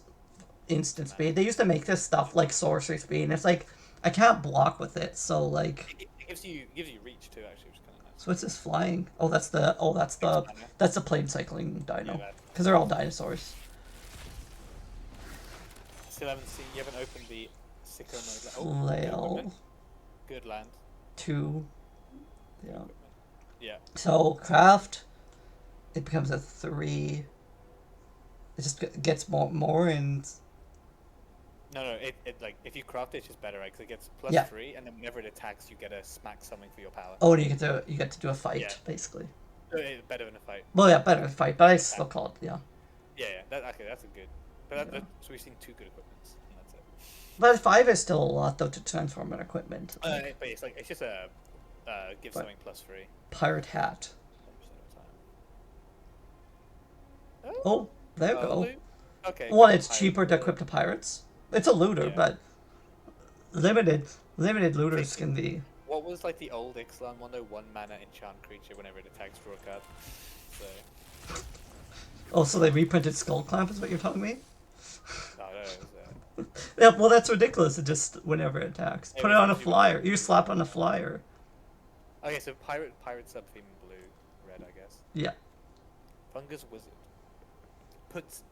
instant speed. They used to make this stuff like sorcery speed, and it's like I can't block with it. So like, It gives you reach too, actually, which is kind of nice. so what's this flying? Oh, that's the plane cycling dino. Yeah, Because they're all dinosaurs. Still haven't seen. You haven't opened the sicko mode. Flail. Good land. 2. Yeah. Yeah. So craft, it becomes a 3. It just gets more and No, it like if you craft it, it's just better, right? Because it gets Yeah. +3, and then whenever it attacks, you get a smack something for your power. oh, and you get to do a fight Yeah. basically. Better than a fight. Well, yeah, better fight, but I still call it yeah. Yeah. That's a good. But so we've seen 2 good equipments, and that's it. But 5 is still a lot though to transform an equipment. But it's just a give But- something +3. Pirate hat. 100% of the time. Oh, there you go. loot. Okay. Well, it's pirate. cheaper to equip to pirates. It's a looter, Yeah. but limited looters can be. What was like the old Ixalan one though? 1 mana enchant creature whenever it attacks, draw a card. So. Oh, so they reprinted Skull Clamp is what you're telling me? No, it was, Yeah, well, that's ridiculous. It just whenever it attacks, It put it was on a actually- flyer. You slap on a flyer. Okay, so pirate sub theme blue, red, I guess. Yeah. Fungus wizard. Puts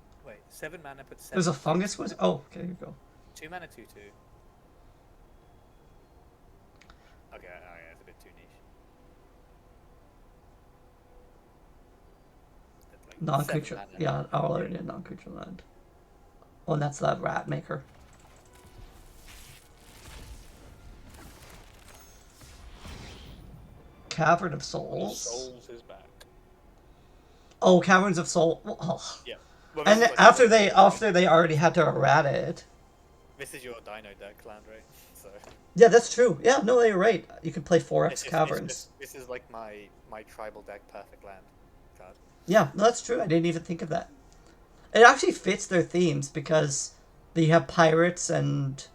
7 mana. Puts 7. There's a fungus was. Oh, okay, here you go. 2 mana 2/2. Okay, yeah, it's a bit too niche. It's like Non-creature. 7 mana. Yeah, I'll already non-creature land. Oh, and that's that rat maker. Cavern of Souls. Souls is back. Oh, Caverns of Soul. Oh. Yeah. Well, And this is after like- they already had to errata it. This is your dino deck land, right? So. Yeah, that's true. Yeah, no, you're right. You could play 4x Caverns. This is like my tribal deck perfect land card. Yeah, no, that's true. I didn't even think of that. It actually fits their themes because they have pirates and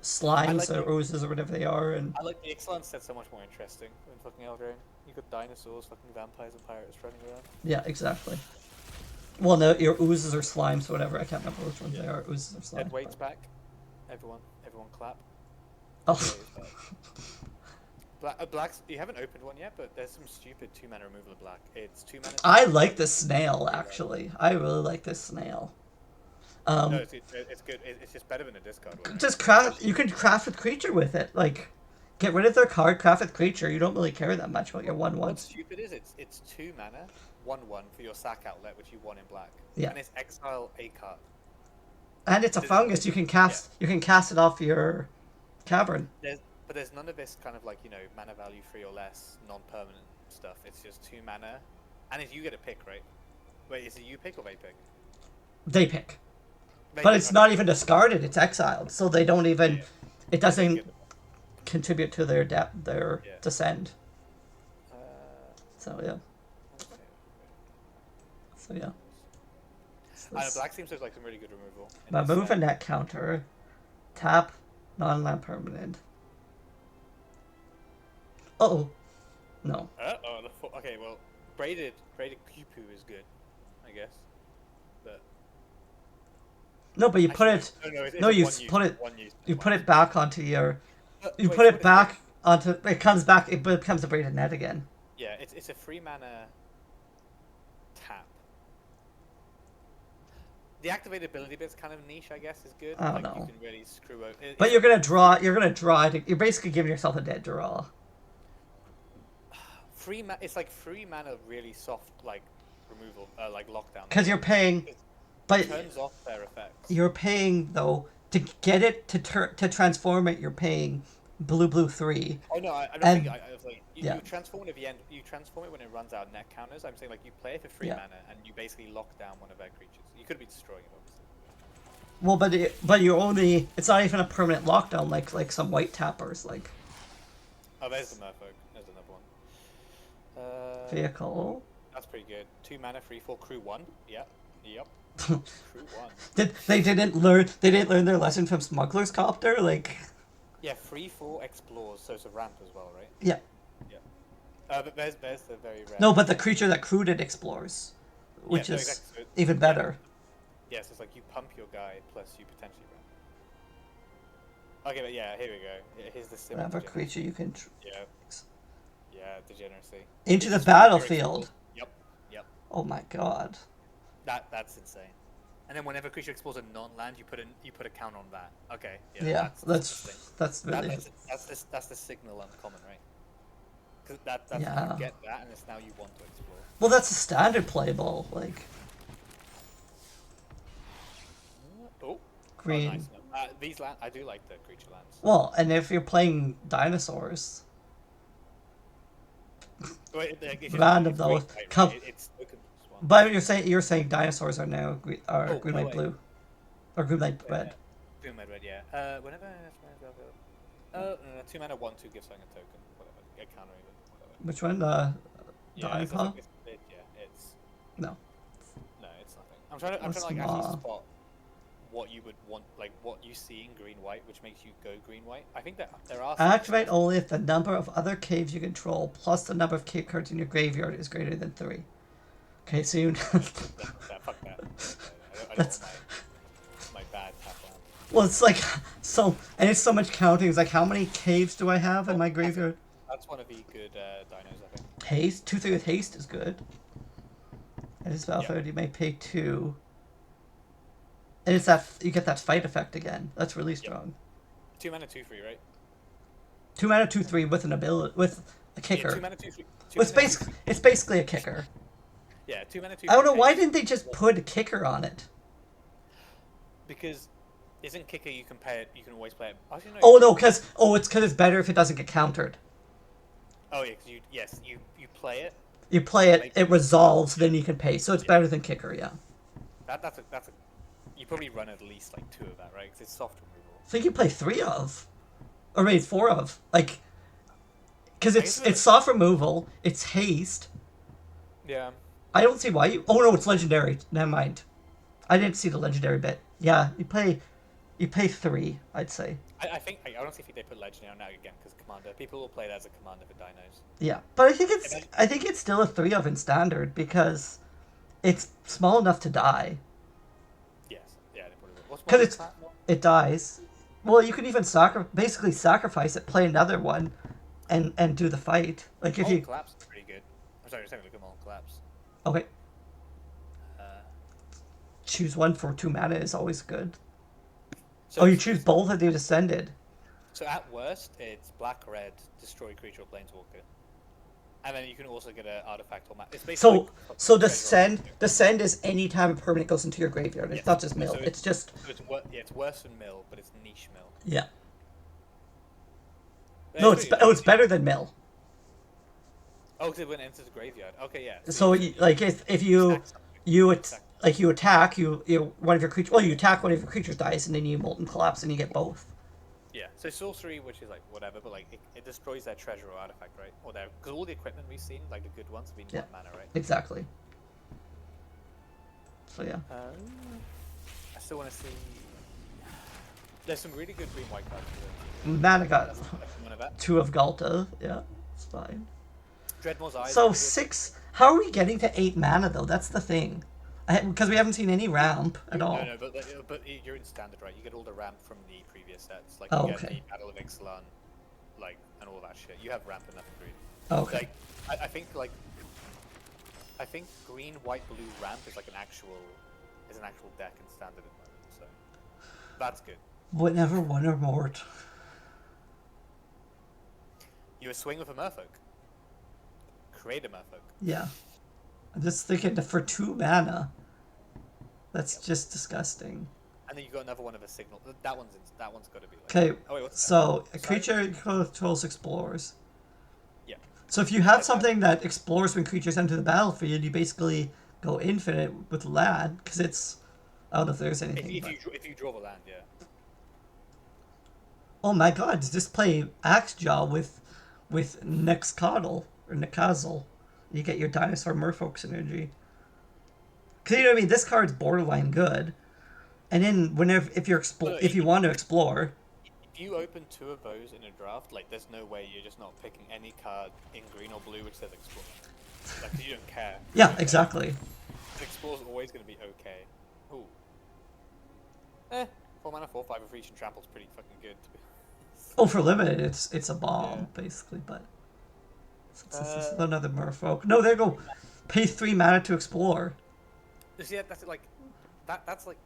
slimes like or oozes or whatever they are, and I like the Ixalan set so much more interesting than fucking Eldraine. You got dinosaurs, fucking vampires, and pirates running around. yeah, exactly. Well, no, your oozes or slimes, or whatever. I can't remember which ones Yeah. they are. Oozes or slimes. Dead weight's but- back. Everyone clap. Oh, Dead Weight's back. Blacks, you haven't opened one yet, but there's some stupid 2 mana removal of black. It's 2 mana. I like the snail actually. I really like this snail. No, it's good. It's just better than a discard one. Just craft. You can craft with creature with it. Like, get rid of their card, craft with creature. You don't really care that much about your 1/1. What's stupid is it's 2 mana, 1/1 for your sack outlet, which you won in black. Yeah. And it's exile a card. And it's a fungus. You can cast. You can cast it off your cavern. But there's none of this kind of like, mana value 3 or less, non-permanent stuff. It's just 2 mana, and if you get a pick, right? Wait, is it you pick or they pick? They pick, They but pick, it's okay. not even discarded. It's exiled, so they don't even. Yeah. It They doesn't get it. contribute to their their Yeah. descend. Uh, So yeah. okay. So yeah. I know, black seems to have like some really good removal. in But this move set. and net counter, tap, non-land permanent. Oh, no. Okay, well, braided Kupu is good, I guess. But No, but you put actually, it. no, it's no, you one use, put it- one use, You one put use. it back onto your. You Wait, put it what is back onto. It comes back. It becomes a braided net again. Yeah, it's a 3 mana tap. The activated ability bit's kind of niche, I guess, is good. I don't like, know. You can really screw over. But you're gonna draw. You're gonna draw it. You're basically giving yourself a dead draw. It's like 3 mana really soft, like, removal, like lockdown. Because you're paying. But Turns off their effects. you're paying though to get it to transform it. You're paying blue 3. Oh no, I don't And- think I was like you yeah. transform it at the end. You transform it when it runs out net counters. I'm saying like you play it for 3 Yeah. mana and you basically lock down one of their creatures. You could be destroying it, obviously. Well, but you're only. It's not even a permanent lockdown like some white tappers like. Oh, there's the Merfolk. There's another one. Vehicle. That's pretty good. 2 mana, 3/4, crew 1. Yep. Yep. Crew 1. They didn't learn their lesson from Smuggler's Copter, like. Yeah, 3/4 explores, so it's a ramp as well, right? Yeah. Yeah. But there's the very rare. No, but the creature that crewed it explores, which no, is exactly. So even better. Yeah, so it's like you pump your guy plus you potentially ramp. Okay, but yeah, here we go. Here's the sim. Whatever creature you can. Yeah. Yeah, degeneracy. Into the It's battlefield. Yep. Yep. Oh my god. That's insane. And then whenever a creature explores a non-land, you put a count on that. Okay. Yeah, that's really. That's the signal uncommon, right? Because that's Yeah. you get that, and it's now you want to explore. Well, that's a standard playable, like. Oh. Green. Oh, nice. These land, I do like the creature lands. Well, and if you're playing dinosaurs. Wait, Random though. It's But you're saying dinosaurs are now green, green, no white, way. blue, or green, white, red. Green, white, red, yeah. Whenever 2 mana, 1/2 gives something a token, whatever. Get counter even, whatever. Which one? Yeah, it's, Ipa? it's No. no, it's nothing. I'm trying to like actually spot what you would want, like what you see in green white, which makes you go green white. I think that there are. Activate only if the number of other caves you control plus the number of cave cards in your graveyard is greater than 3. Okay, so you. Fuck that. I don't want my bad tap land. Well, it's like so, and it's so much counting. It's like, how many caves do I have in my graveyard? That's one of the good dinos, I think. Haste, 2/3 with haste is good. And it's battlefield, Yeah. you may pay 2. And it's that you get that fight effect again. That's really strong. 2 mana, 2/3, right? 2 mana, 2/3 with an ability with a kicker. Yeah, 2 mana, 2/3. It's basically a kicker. Yeah, 2 mana, 2/3. I don't know, why didn't they just put a kicker on it? Because isn't kicker you can play it? You can always play it. Actually, no, Oh no, it's because it's better if it doesn't get countered. Oh yeah, because you play it. You play it, it resolves, then you can pay. So it's better than kicker, yeah. That's a you probably run at least like 2 of that, right? Because it's soft removal. I think you play 3 of, or maybe 4 of, like, because it's soft removal, it's haste. Yeah. I don't see why you. Oh no, it's legendary. Never mind. I didn't see the legendary bit. Yeah, you pay 3, I'd say. I honestly think they put legendary on that again because commander. People will play it as a commander for dinos. Yeah, but I think it's still a 3 of in standard because it's small enough to die. Yes. Yeah, they probably will. Because it dies. Well, you can even basically sacrifice it, play another one, and do the fight. Like if you. Collapse is pretty good. I'm sorry, just having a look at Molten Collapse. Okay. Choose one for 2 mana is always good. So you choose both if they descended. So at worst, it's black, red, destroy creature or planeswalker, and then you can also get an artifact or map. It's basically So descend is any time a permanent goes into your graveyard. It's not just mill. So it's just. So it's worse than mill, but it's niche mill. Yeah. No, it's better than mill. Oh, because when it enters the graveyard. Okay, yeah. So like if you attack one of your creatures. Well, you attack one of your creatures dies, and then you molten collapse, and you get both. Yeah. So sorcery, which is like whatever, but like it destroys their treasure or artifact, right? Or their because all the equipment we've seen, like the good ones, have been 1 mana, right? Exactly. So yeah. I still want to see. There's some really good green white cards. Mana got One of that. 2 of Galta. Yeah, it's fine. Dreadmore's Eyes. So 6. How are we getting to 8 mana though? That's the thing. Because we haven't seen any ramp at all. No, but you're in standard, right? You get all the ramp from the previous sets, like Oh, you get okay. the Battle of Ixalan, like and all that shit. You have ramp enough in green. Okay. Like I think green, white, blue ramp is like an actual deck in standard at the moment. So that's good. Whatever, one or more. You swing with a Merfolk. Create a Merfolk. Yeah. I'm just thinking that for 2 mana. That's just disgusting. And then you got another one of a signal. That one's got to be. Like, Okay. oh, wait, what's So that? a creature controls explores. Yeah. So if you have something that explores when creatures enter the battlefield, you basically go infinite with land because it's. I don't know if there's anything. If you draw the land, yeah. Oh my God! Just play Axejaw with Nexcadle or Nexazle. You get your dinosaur merfolk synergy. Cause you know what I mean. This card's borderline good, and then whenever if you want to explore. If you open 2 of those in a draft, like there's no way you're just not picking any card in green or blue which says explore. Like 'cause you don't care. Yeah, exactly. Explore's always going to be okay. Ooh. 4 mana, 4/5 of reach and trample's pretty fucking good. Oh, for limited, it's a bomb basically, but this is another merfolk. No, there you go. Pay 3 mana to explore. Yeah, that's like that's like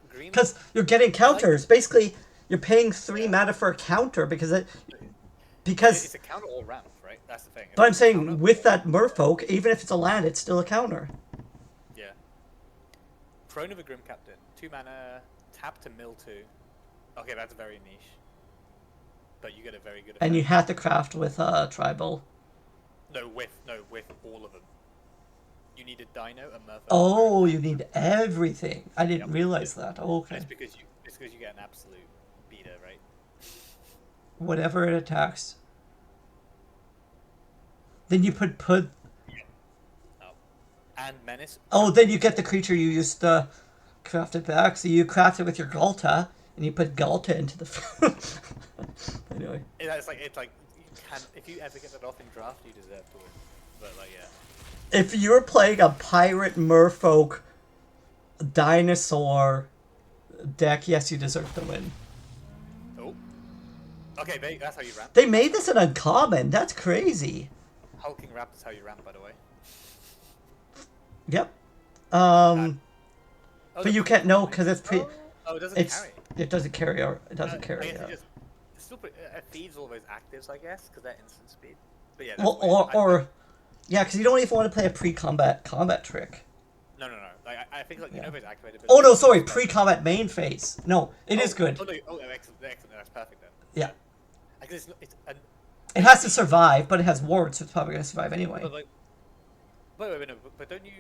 green. Because you're getting counters. Basically, you're paying 3 mana for a counter because it's a counter all round, right? That's the thing. But I'm saying with that merfolk, even if it's a land, it's still a counter. Yeah. Throne of a Grim Captain, 2 mana, tap to mill 2. Okay, that's very niche. But you get a very good effect. And you have to craft with tribal. No, with all of them. You need a dino, a merfolk. Oh, you need everything. I didn't realize that. Oh, okay. It's because you get an absolute beater, right? Whatever it attacks. Then you put. Yeah. Oh. And menace. Oh, then you get the creature you used to craft it back. So you craft it with your Galta, and you put Galta into the. Anyway. It's like you can, if you ever get that off in draft, you deserve to win. But like yeah. If you're playing a pirate merfolk dinosaur deck, yes, you deserve to win. Oh. Okay, that's how you ramp. They made this an uncommon. That's crazy. Hulking ramp is how you ramp, by the way. Yep. But you can't know because it's pre. Oh, it doesn't carry. It doesn't carry. Or it doesn't carry. It feeds all those actives, I guess, because they're instant speed. But yeah. Or yeah, because you don't even want to play a pre-combat trick. No. Like I think like you know if it's activated. Oh no, sorry, pre-combat main phase. No, it is good. Oh no, excellent. That's perfect then. Yeah. Because it has to survive, but it has wards, so it's probably going to survive anyway. But like, wait, no, but don't you?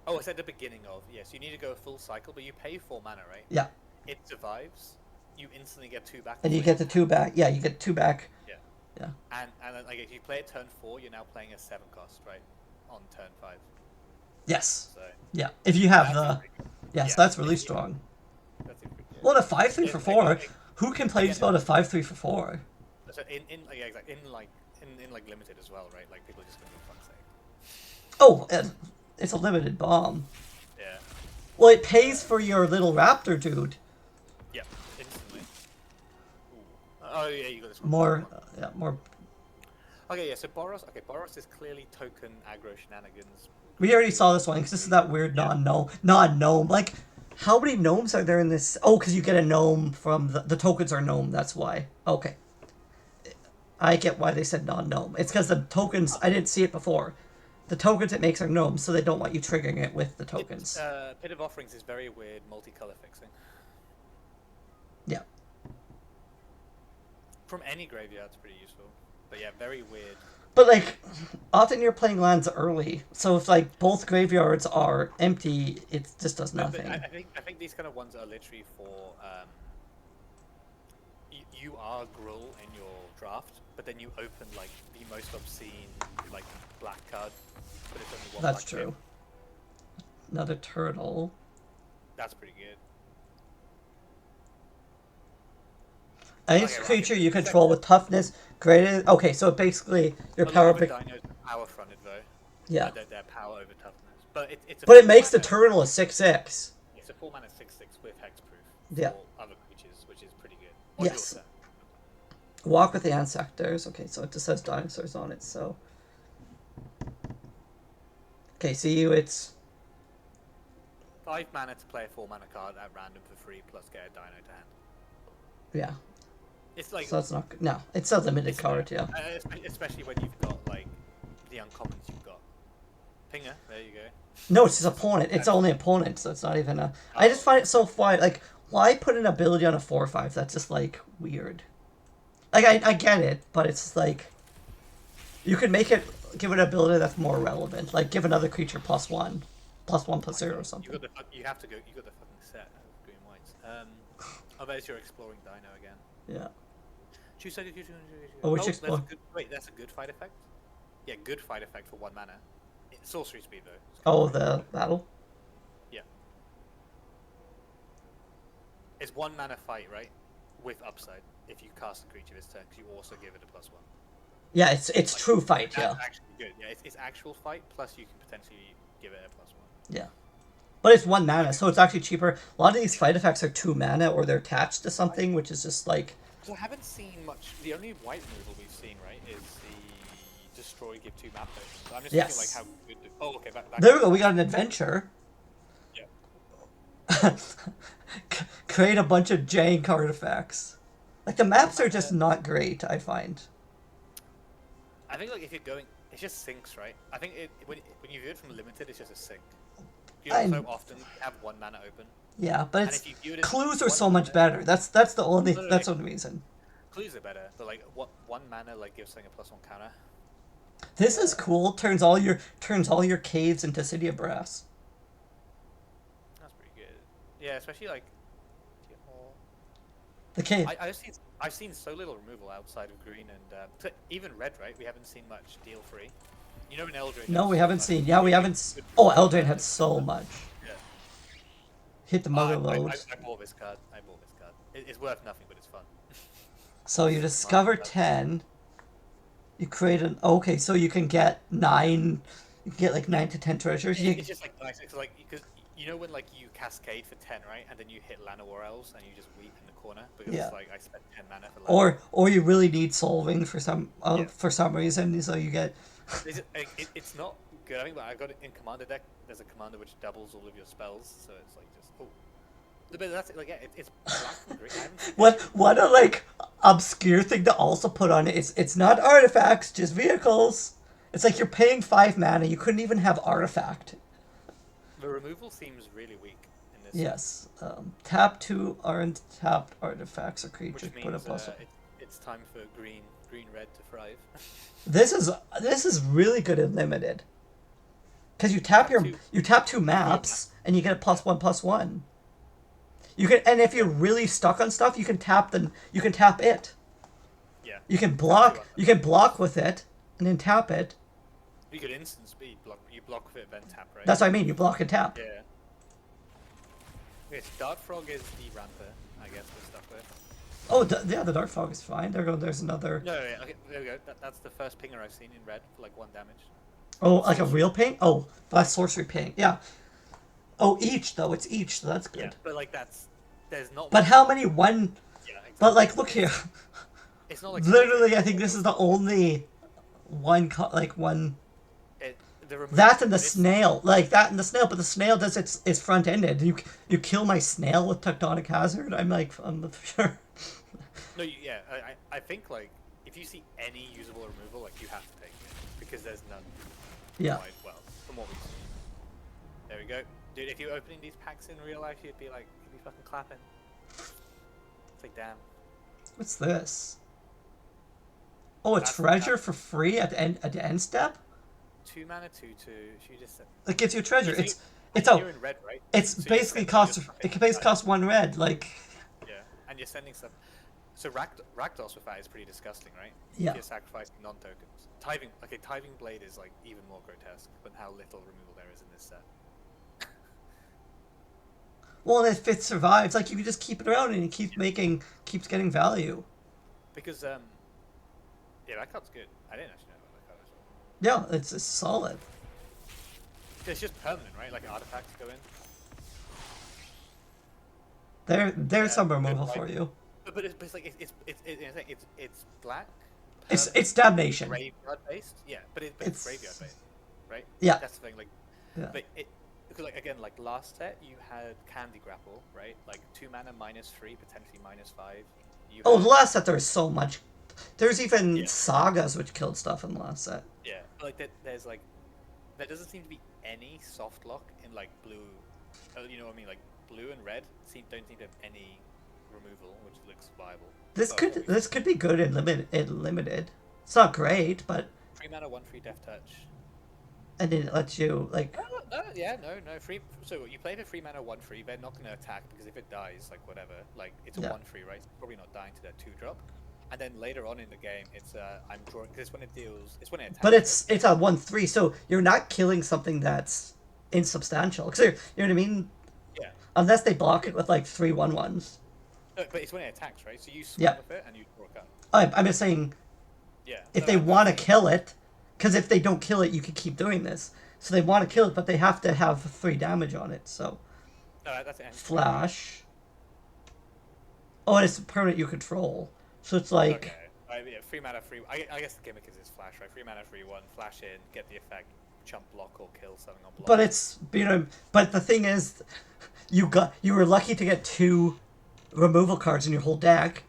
Oh, it's at the beginning of yes. You need to go a full cycle, but you pay 4 mana, right? Yeah. It survives. You instantly get 2 back. And you get the 2 back. Yeah, you get 2 back. Yeah. Yeah. And then, like if you play it turn 4, you're now playing a 7 cost, right? On turn 5. Yes. So, yeah. If you have the. Yes, yeah, that's really strong. That's well, a 5/3 for 4. Who can play about a 5/3 for 4? So in limited as well, right? Like people are just gonna be fuck's sake. Oh, it's a limited bomb. Yeah. Well, it pays for your little raptor dude. Yep, instantly. Ooh. Oh yeah, you got this one. More. Okay, yeah. So Boros. Okay, Boros is clearly token aggro shenanigans. We already saw this one because this is that weird non-gnome. Like, how many gnomes are there in this? Oh, because you get a gnome from the tokens are gnome. That's why. Okay. I get why they said non-gnome. It's because the tokens. I didn't see it before. The tokens it makes are gnomes, so they don't want you triggering it with the tokens. Pit of Offerings is very weird multicolor fixing. Yeah. From any graveyard, it's pretty useful. But yeah, very weird. But like, often you're playing lands early, so if like both graveyards are empty, it just does nothing. I think these kind of ones are literally for you are Gruul in your draft, but then you open like the most obscene like black card, but it's only one. That's black true. Another turtle. That's pretty good. Each creature you control with toughness greater. Okay, so basically your power. Dinos power fronted though. Yeah. Their power over toughness, but it's. But it makes the turtle a 6/6. It's a 4 mana 6/6 with hexproof. Yeah. For other creatures, which is pretty good. Yes. Walk with the ancestors. Okay, so it just says dinosaurs on it. So. Okay, see you. It's 5 mana to play a 4 mana card at random for free, plus get a dino to hand. Yeah. It's like so that's not good. No, it's a limited card. Yeah. Especially when you've got like the uncommons you've got. Pinger, there you go. No, it's his opponent. It's only opponent, so it's not even a. I just find it so funny. Like, why put an ability on a 4/5? That's just like weird. Like I get it, but it's like you could make it give it an ability that's more relevant. Like give another creature +1, +1/+0 or something. You have to go. You got the fucking set of green whites. Oh, there's your exploring dino again. Yeah. Choose Oh, which explore? Wait, that's a good fight effect. Yeah, good fight effect for 1 mana. Sorcery speed though. Oh, the battle. Yeah. It's 1 mana fight, right? With upside if you cast a creature this turn, because you also give it a +1. Yeah, it's Like, true fight. that's Yeah. actually good. Yeah, it's actual fight plus you can potentially give it a +1. Yeah. But it's 1 mana, so it's actually cheaper. A lot of these fight effects are 2 mana, or they're attached to something, which is just like. Because I haven't seen much. The only white removal we've seen, right, is the destroy, give 2 map tokens. So I'm just thinking like Yes. how good. Oh, okay. There we go. We got an adventure. Yeah. Create a bunch of jank artifacts. Like the maps are just not great, I find. I think like if you're going, it just sinks, right? I think when you view it from limited, it's just a sink. You don't so often have 1 mana open. Yeah, but And it's if you view it clues are one so much mana- better. That's the only No, no, that's no. the only reason. Clues are better, but like what 1 mana like gives something a +1 counter. This is cool. Turns all your caves into City of Brass. That's pretty good. Yeah, especially like. The cave. I've seen so little removal outside of green and even red, right? We haven't seen much deal free. You know in Eldraine. No, we haven't seen. Yeah, we haven't. Oh, Eldraine had so much. Yeah. Hit the mother I load. bought this card. It's worth nothing, but it's fun. So you discover 10. You create an. Okay, so you can get 9. You can get like 9 to 10 treasures. It's just like nice. It's like because you know when like you cascade for 10, right, and then you hit Llanowar Elves and you just weep in the corner because Yeah. it's like I spent 10 mana for Llanowar. Or you really need solving for some reason, so you get. It's not good. I think, but I got it in commander deck. There's a commander which doubles all of your spells, so it's like just But that's it. Like yeah, it's black and green. I haven't seen What a like obscure thing to also put on it. It's not artifacts, just vehicles. It's like you're paying 5 mana. You couldn't even have artifact. The removal seems really weak in this. Yes. Tap 2 untapped artifacts or Which creatures. means Put a plus. it's time for green red to thrive. This is really good in limited. Because you tap you tap 2 maps and you get a +1/+1. You can, and if you're really stuck on stuff, you can tap it. Yeah. You can block with it and then tap it. You could instant speed block. You block with it, then tap, right? That's what I mean. You block and tap. Yeah. Yes, Dart Frog is the ramper, I guess, we're stuck with. Oh, yeah, the Dark Fog is fine. There's another. No, yeah, okay, there we go. That's the first pinger I've seen in red for like 1 damage. Oh, like a real ping? Oh, that's sorcery ping. Yeah. Oh, each though. It's each, so that's good. Yeah, but like there's not. But how many one? Yeah, exactly. But like, look here. It's not like Literally, I think this is the only one. One. The removal, That and the snail, like that and the snail, but the snail does it's front ended. You kill my snail with Tectonic Hazard. I'm sure. No, I think like if you see any usable removal, like you have to take it because there's none. Yeah. Quite well, from what we've seen. There we go, dude. If you're opening these packs in real life, you'd be fucking clapping. It's like damn. What's this? Oh, a That's treasure for free at the end step. 2 mana 2/2. She just said. It gives you a treasure. So It's you're in red, right? It's So basically you're basically costs 1 red. Like. Yeah, and you're sending stuff. So Rakdos with that is pretty disgusting, right? Yeah. If you're sacrificing non-tokens. Tithing Blade is like even more grotesque, but how little removal there is in this set. Well, if it survives, like you can just keep it around and it keeps getting value. Because yeah, that card's good. I didn't actually know about that card as well. Yeah, it's solid. It's just permanent, right? Like artifacts go in. There's some removal like- for you. But it's like it's black. It's damnation. Graveyard based. Yeah, but it's It's- graveyard based, right? Yeah. That's the thing. Like, Yeah. but because like again, like last set you had Candy Grapple, right? Like 2 mana -3, potentially -5. You Oh, had- the last set there was so much. There's even Yeah. sagas which killed stuff in the last set. Yeah, but like there's like there doesn't seem to be any soft lock in like blue. You know what I mean? Like blue and red don't seem to have any removal, which looks viable. This But could could be good in limited. It's not great, but 3 mana 1/3 Death Touch. and then it lets you like. No, free. So you play for 3 mana 1/3. They're not going to attack because if it dies, like whatever, like it's a Yeah. 1/3, right? It's probably not dying to that 2-drop. and then later on in the game, it's I'm drawing because when it deals, it's when it attacks. But it's right? it's a 1/3, so you're not killing something that's insubstantial. 'Cause you know what I mean? Yeah, Unless they block it with like 3/1/1s. no, but it's when it attacks, right? So you swing Yeah. with it and you draw a card. I'm just saying, Yeah, if no, they I'm want to saying, kill it, because if they don't kill it, you can keep doing this. So they want to kill it, but they have to have 3 damage on it. So no, that's it. flash. Oh, and it's a permanent you control. So it's like, Okay, yeah, 3 mana, 3. I guess the gimmick is flash, right? 3 mana, 3/1, flash in, get the effect, jump block or kill something on block. but it's but the thing is, you were lucky to get 2 removal cards in your whole deck.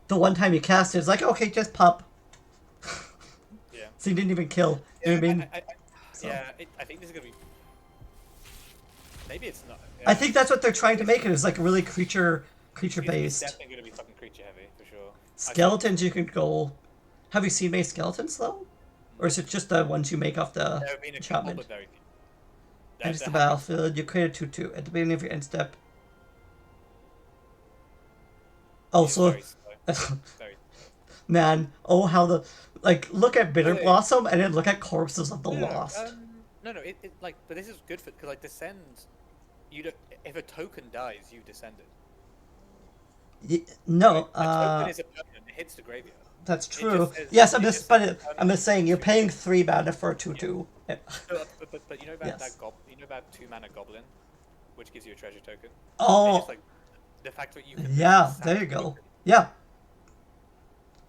The one time you cast it, it's like, okay, just pop. Yeah. So you didn't even kill. You know what I mean? So. Yeah, I think this is gonna be. Maybe it's not. I think that's what they're trying to make it, is like really creature It's based. definitely gonna be fucking creature heavy for sure. Skeletons you can go. Have you seen made skeletons though? Or is it just the ones you make off the There have been a couple, enchantment? but very few. Enters the battlefield, you create a 2/2 at the beginning of your end step. Oh, so Very slow. Very man, oh how the look at Bitter Wait. Blossom and then look at Corpses of the Lost. No, it like, but this is good for because like descend. You don't. If a token dies, you descend it. No, A token is a permanent. It hits the graveyard. that's just true. says- Yes, it just says I'm just saying you're paying 3 mana for a 2/2. But you know about Yes. you know about 2 mana goblin, which gives you a treasure token. It's Oh, just like the fact that you can yeah, sack there you a go. token. Yeah.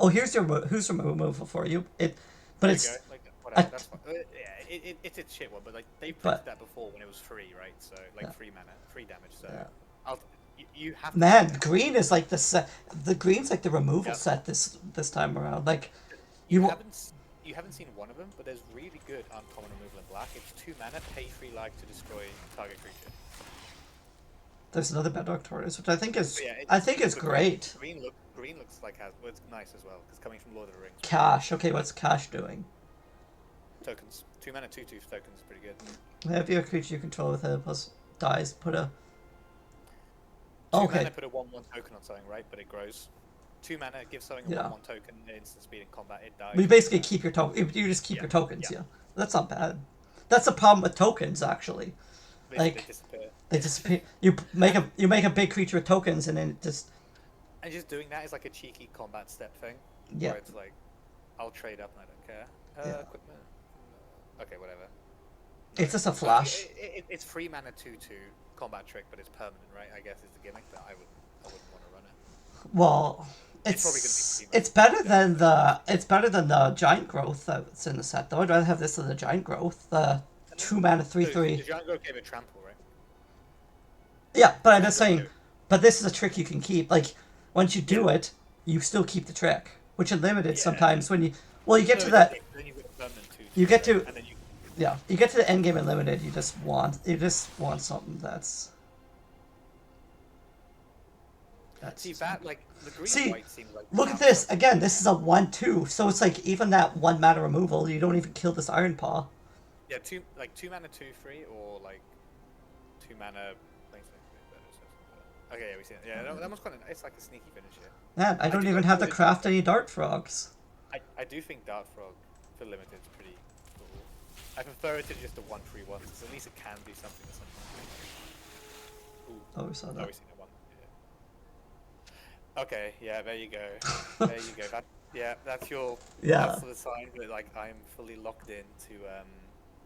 Oh, here's your removal for you. But There you it's go, like, whatever. I- That's fine. Yeah, it's a shit one, but like they But- printed that before when it was free, right? So like Yeah. 3 mana, 3 damage. So Yeah. you have to man, do that. green is like the set. The green's like the removal Yeah. set this time around. Like You you haven't seen one of them, but there's really good uncommon removal in black. It's 2 mana, pay 3 life to destroy target creature. there's another Bedrock Tortoise, which I think is But yeah, is but great. Green looks like it's nice as well because coming from Lord of the Rings. Cash. Okay, what's Cash doing? Tokens, 2 mana, 2/2 tokens, is pretty good. Whenever your creature you control with a plus dies, put a. 2 Okay. mana, put a 1/1 token on something, right? But it grows. 2 mana, give something a Yeah. 1/1 token, instant speed in combat, it dies. You basically keep your token. You just keep Yeah, your tokens. yeah. Yeah, that's not bad. That's the problem with tokens, actually. They like- disappear. They disappear. You make a big creature with tokens, and then it just And just doing that is like a cheeky combat step thing. Yeah. Where it's like, I'll trade up and I don't care. Yeah. Equipment. Okay, whatever. it's just a flash. It's 3 mana 2/2 combat trick, but it's permanent, right? I guess is the gimmick that I wouldn't want to run it. Well, It's probably gonna be it's better than the giant growth that's in the set though. I'd rather have this than the giant growth. The 2 mana 3/3. The Giant Grove gave it trample, right? Yeah, but I'm just saying. But this is a trick you can keep. Like once you do it, you still keep the trick, which is limited Yeah. sometimes when you. Well, you get No, to that. then you get permanent 2/2, You get right? to- And then you Yeah, you get to the end game unlimited. You just want something that's. see that like the green See, and white seem like. Look at this again. This is a 1/2, so it's like even that 1 mana removal, you don't even kill this Iron Paw. Yeah, 2 mana 2/3 or like 2 mana. Okay, yeah, we see it. Yeah, that one's quite. It's like a sneaky finish here. Man, I don't do even like have to the- craft any Dart Frogs. I do think Dart Frog for limited is pretty cool. I prefer it to just the 1/3 ones, because at least it can do something at some point. Ooh, Oh, we saw that. we seen that one. Yeah. Okay, yeah, there you go. There you go. That's your. Yeah. That's the sign that like I'm fully locked into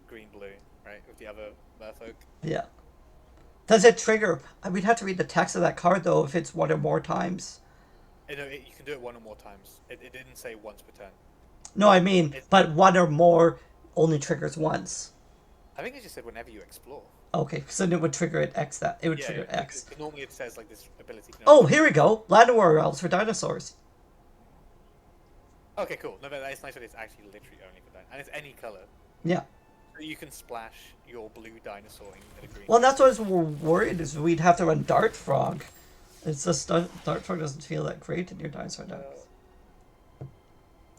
green blue, right, with the other merfolk. Yeah. Does it trigger? We'd have to read the text of that card though if it's 1 or more times. You can do it 1 or more times. It didn't say once per turn. No, I mean, but 1 or more only triggers once. I think it just said whenever you explore. Okay, so then it would trigger it X that. It would Yeah, trigger yeah, X. because normally it says like this ability. Can Oh, here we go. Land Warrior Elves for dinosaurs. Okay, cool. No, but it's nice that it's actually literally only for that, and it's any color. Yeah. So you can splash your blue dinosaur in a green. Well, that's what I was worried is we'd have to run Dart Frog. It's just Dart Frog doesn't feel that great in your dinosaur decks.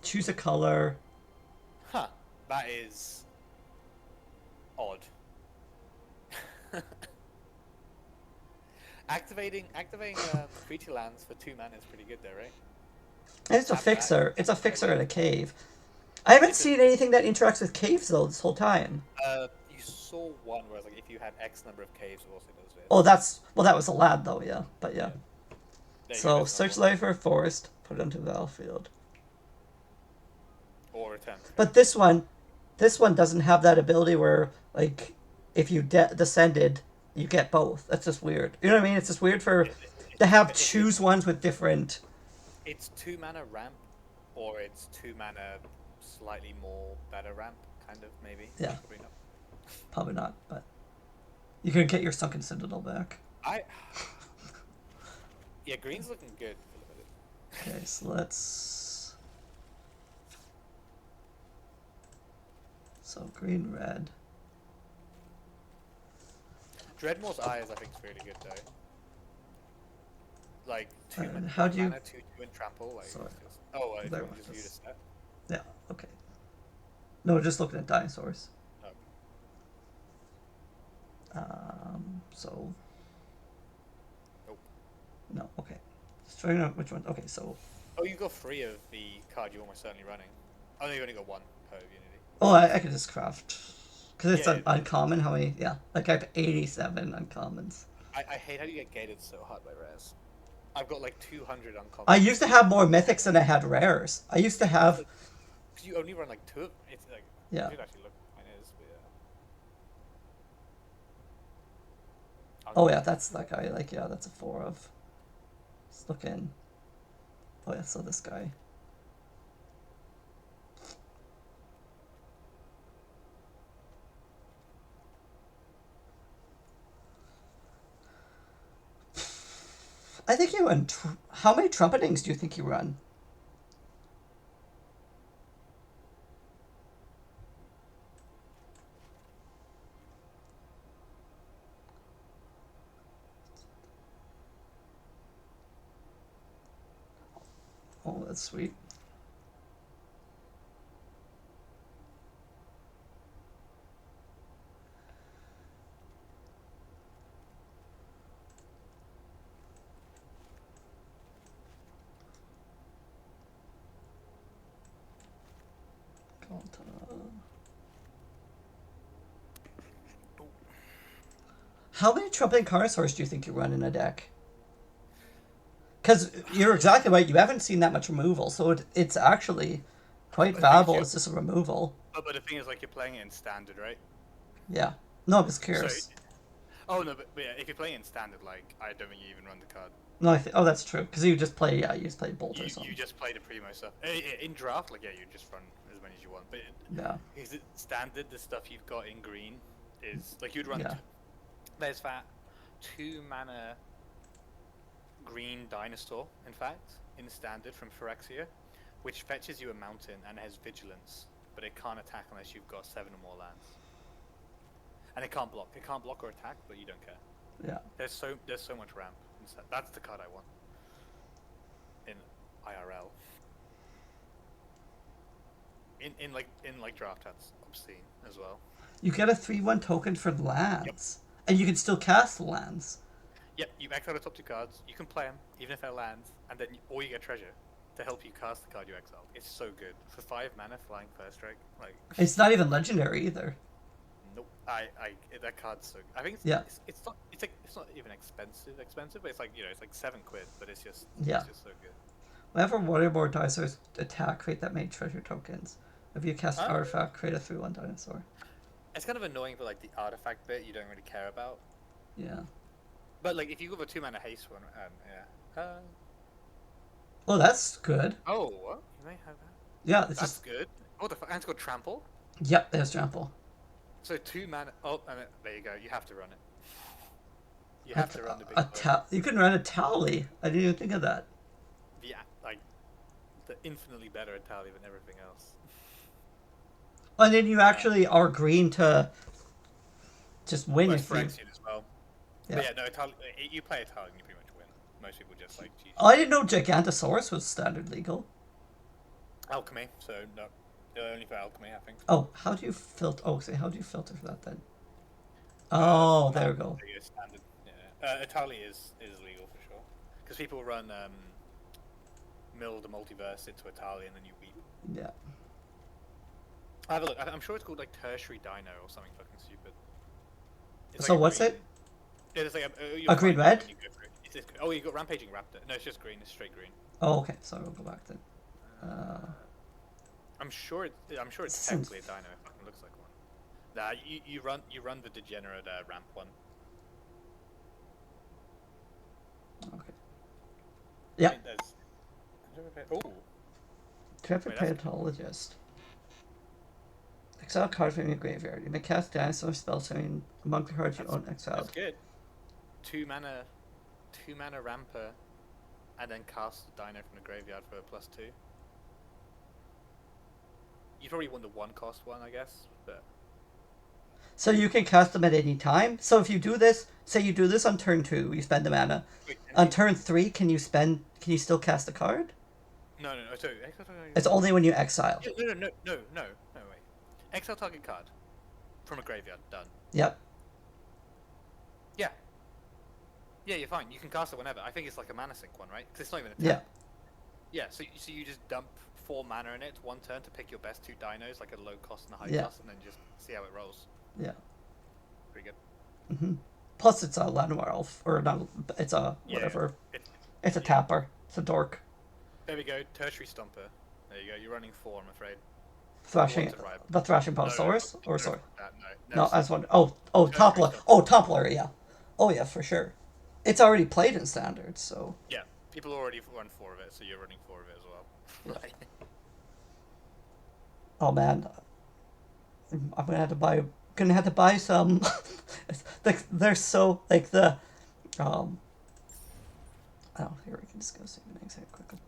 Choose a color. Huh. That is odd. activating creature lands for 2 mana is pretty good, though, right? And it's a tap back. fixer. It's a fixer in a cave. I haven't It's a, seen anything that interacts with caves though this whole time. you saw one where it's like if you had X number of caves, it also does Oh, this. that's well. That was a lad though, yeah. But yeah. Yeah. There you go. So There's another search one. life for a forest, put it onto the battlefield. Or attempt. But this one doesn't have that ability where like if you descended, you get both. That's just weird. You know what I mean? It's just weird for to have If you, choose ones with different. it's 2 mana ramp, or it's 2 mana slightly more better ramp, kind of maybe. Yeah. Probably not. Probably not, but you can get your sunken citadel back. Yeah, green's looking good for the minute. Okay, so let's. So green, red. Dreadmore's Eyes, I think, is really good though. Like How do you? mana, 2/2 and trample. Like, Sorry. just, oh, if There you want was to just view the this. stat. Yeah. Okay. No, just looking at dinosaurs. Oh. So. Nope. No. Okay. Just trying out which one. Okay. So. Oh, you got 3 of the card you're almost certainly running. Oh no, you only got 1 per Unity. Oh, I can just craft. Because it's Yeah, an uncommon. How many? Yeah. Like I have 87 uncommons. I hate how you get gated so hard by rares. I've got like 200 uncommon. I used to have more mythics than I had rares. I used to have. Because you only run like 2 of them. It's like, Yeah. you should actually look at mine is, but yeah. Oh yeah, that's that guy. Like yeah, that's a 4 of. Let's look in. Oh yeah, so this guy. I think you run. How many trumpetings do you think you run? Oh, that's sweet. How many trumpeting Carnosaurs do you think you run in a deck? Because you're exactly right. You haven't seen that much removal, so it's actually quite But valuable as just a removal. but the thing is, like, you're playing it in standard, right? Yeah. No, I'm just So, curious. oh no, but yeah, if you're playing in standard, like, I don't think you even run the card. No, oh, that's true. Because you just play, you just play Bolt or You something. just play the primo stuff. In draft, like, yeah, you just run as many as you want. But Yeah. is it standard? The stuff you've got in green is like you'd run. Yeah. There's that 2 mana green dinosaur, in fact, in standard from Phyrexia, which fetches you a mountain and has vigilance, but it can't attack unless you've got 7 or more lands. And it can't block. It can't block or attack, but you don't care. Yeah. There's so much ramp. That's the card I want in IRL. In like draft, that's obscene as well. You get a 3/1 token for lands. And you can still cast the lands. Yep, you exile the top 2 cards. You can play them even if they're lands, and then or you get treasure to help you cast the card you exiled. It's so good for 5 mana, flying first strike. Like It's not even legendary either. nope. That card's so. I think it's not even expensive, but it's like it's like £7, but it's just Yeah. it's just so good. Whenever Waterboard dinosaurs attack, create that many treasure tokens. If you cast an artifact, create a 3/1 dinosaur. It's kind of annoying for like the artifact bit you don't really care about. Yeah. But like if you go for 2 mana haste one, yeah. Oh, that's good. Oh, what? You may have that. Yeah, it's That's just. good. Oh, and it's got trample. Yep, there's trample. So 2 mana. Oh, and there you go. You have to run it. You have to run the big. You can run a Tally. I didn't even think of that. Yeah, like the infinitely better Italy than everything else. And then you actually are green to just win Well, if you. Phyrexian as well. Yeah. But yeah, no, Italy. You play Italy and you pretty much win. Most people just like. GG. Oh, I didn't know Gigantosaurus was standard legal. Alchemy. So no, only for alchemy, I think. Oh, how do you filter? Oh, say, how do you filter for that then? Oh, there we go. Standard. Yeah. Italy is legal for sure because people run mill the multiverse into a tally and then you weep. Yeah. Have a look. I'm sure it's called like tertiary dino or something fucking stupid. It's So like a what's green- it? Yeah, it's like A green red? Oh, you got rampaging raptor. No, it's just green. It's straight green. Oh, okay. So we'll go back then. I'm sure it's This technically a isn't- dino. It fucking looks like one. Nah, you run the degenerate ramp one. Okay. I Yeah. think there's. Oh, Terrific Wait, that's- Paleontologist. Exile card from your graveyard. You may cast dinosaur spells among the cards you own that's exiled. good. 2 mana ramper, and then cast the dino from the graveyard for a +2. You probably want the 1-cost one, I guess, but. So you can cast them at any time. So if you do this, say you do this on turn 2, you spend the mana. Wait, On turn 3, can you still cast a card? No. Sorry. It's only when you exile. No. Wait. Exile target card from a graveyard. Done. Yep. Yeah. Yeah, you're fine. You can cast it whenever. I think it's like a mana sink one, right? Because it's not even a Yeah. tap. Yeah. So you just dump 4 mana in it one turn to pick your best 2 dinos, like a low cost and a high Yeah. cost, and then just see how it rolls. Yeah. Pretty good. hmm Plus, it's a Llanowar elf, or not. It's a whatever. It's a tapper. It's a dork. There we go. Tertiary Stomper. There you go. You're running 4, I'm afraid. Thrashing. What's it, right? The Thrashing No, Posaurus? no, Or no, sorry. no, No, I was wondering. Oh, Tertiary Toppler. Stomper. Oh, Toppler, yeah. Oh, yeah, for sure. It's already played in Standard, so. Yeah. People already run 4 of it, so you're running 4 of it as well. Oh, man. I'm gonna have to buy some. They're so, like, the. Oh, here we can just go see the next quickly.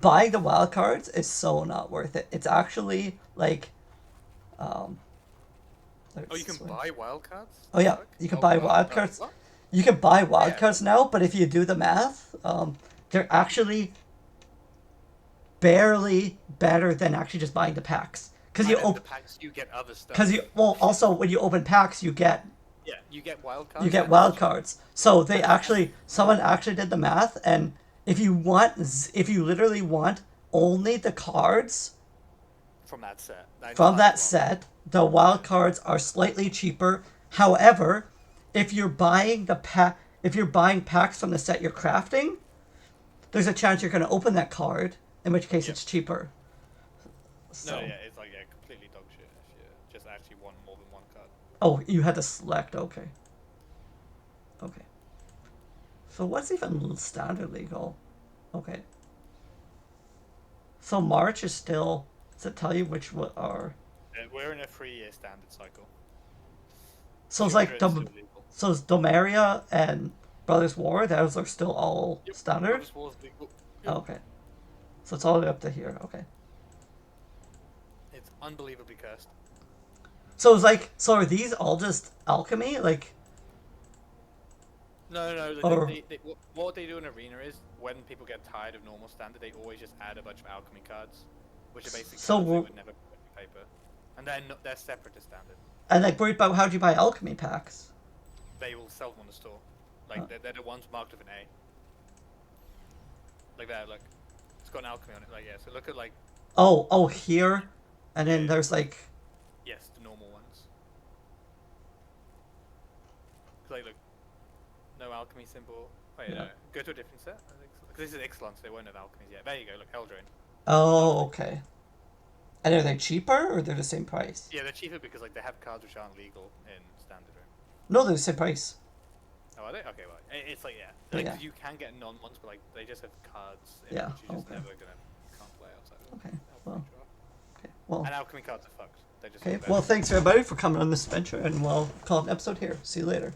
Buying the wild cards is so not worth it. It's actually like, Oh, you can buy wildcards? Oh yeah, you can buy wild cards. You can buy wild cards now, but if you do the math, they're actually barely better than actually just buying the packs. Because you the packs, you get other stuff. Also when you open packs, you get you get wild cards. you get wild cards. So someone actually did the math, and if you literally want only the cards from that set. The wild cards are slightly cheaper. However, if you're buying packs from the set you're crafting, there's a chance you're going to open that card, in which case it's cheaper. So. No, yeah, it's like completely dog shit if you just actually want more than one card. Oh, you had to select. Okay. So what's even standard legal? Okay. So March is still. Does it tell you which what are? We're in a 3-year standard cycle. So it's like so it's Domeria and Brothers War. Those are still all standard. Brothers War's legal. Yep. Oh, okay. So it's all the way up to here. Okay. It's unbelievably cursed. So it's like, so are these all just alchemy? Like. No. What they do in Arena is when people get tired of normal standard, they always just add a bunch of alchemy cards, which are basically cards they would never put in paper, and they're separate to standard. And like, worried about how do you buy alchemy packs? They will sell them on the store. Like they're the ones marked with an A. Like that. Look, it's got an alchemy on it. Like yeah. So look at like. Oh here, and then there's like. Yes, the normal ones. Like look. No alchemy symbol. Wait, no. Go to a different set. Because this is Ixalan, so they won't have alchemies yet. There you go, look, Eldraine. Oh, okay. And are they cheaper, or they're the same price? Yeah, they're cheaper because like they have cards which aren't legal in standard room. No, they're the same price. Oh, are they? Okay, well, it's like, yeah. Like, you can get non-ones, but like, they just have cards in which you're just never can't play outside of. Okay, well. And alchemy cards are fucked. They just Okay, well, thanks everybody for coming on this adventure, and we'll call it an episode here. See you later.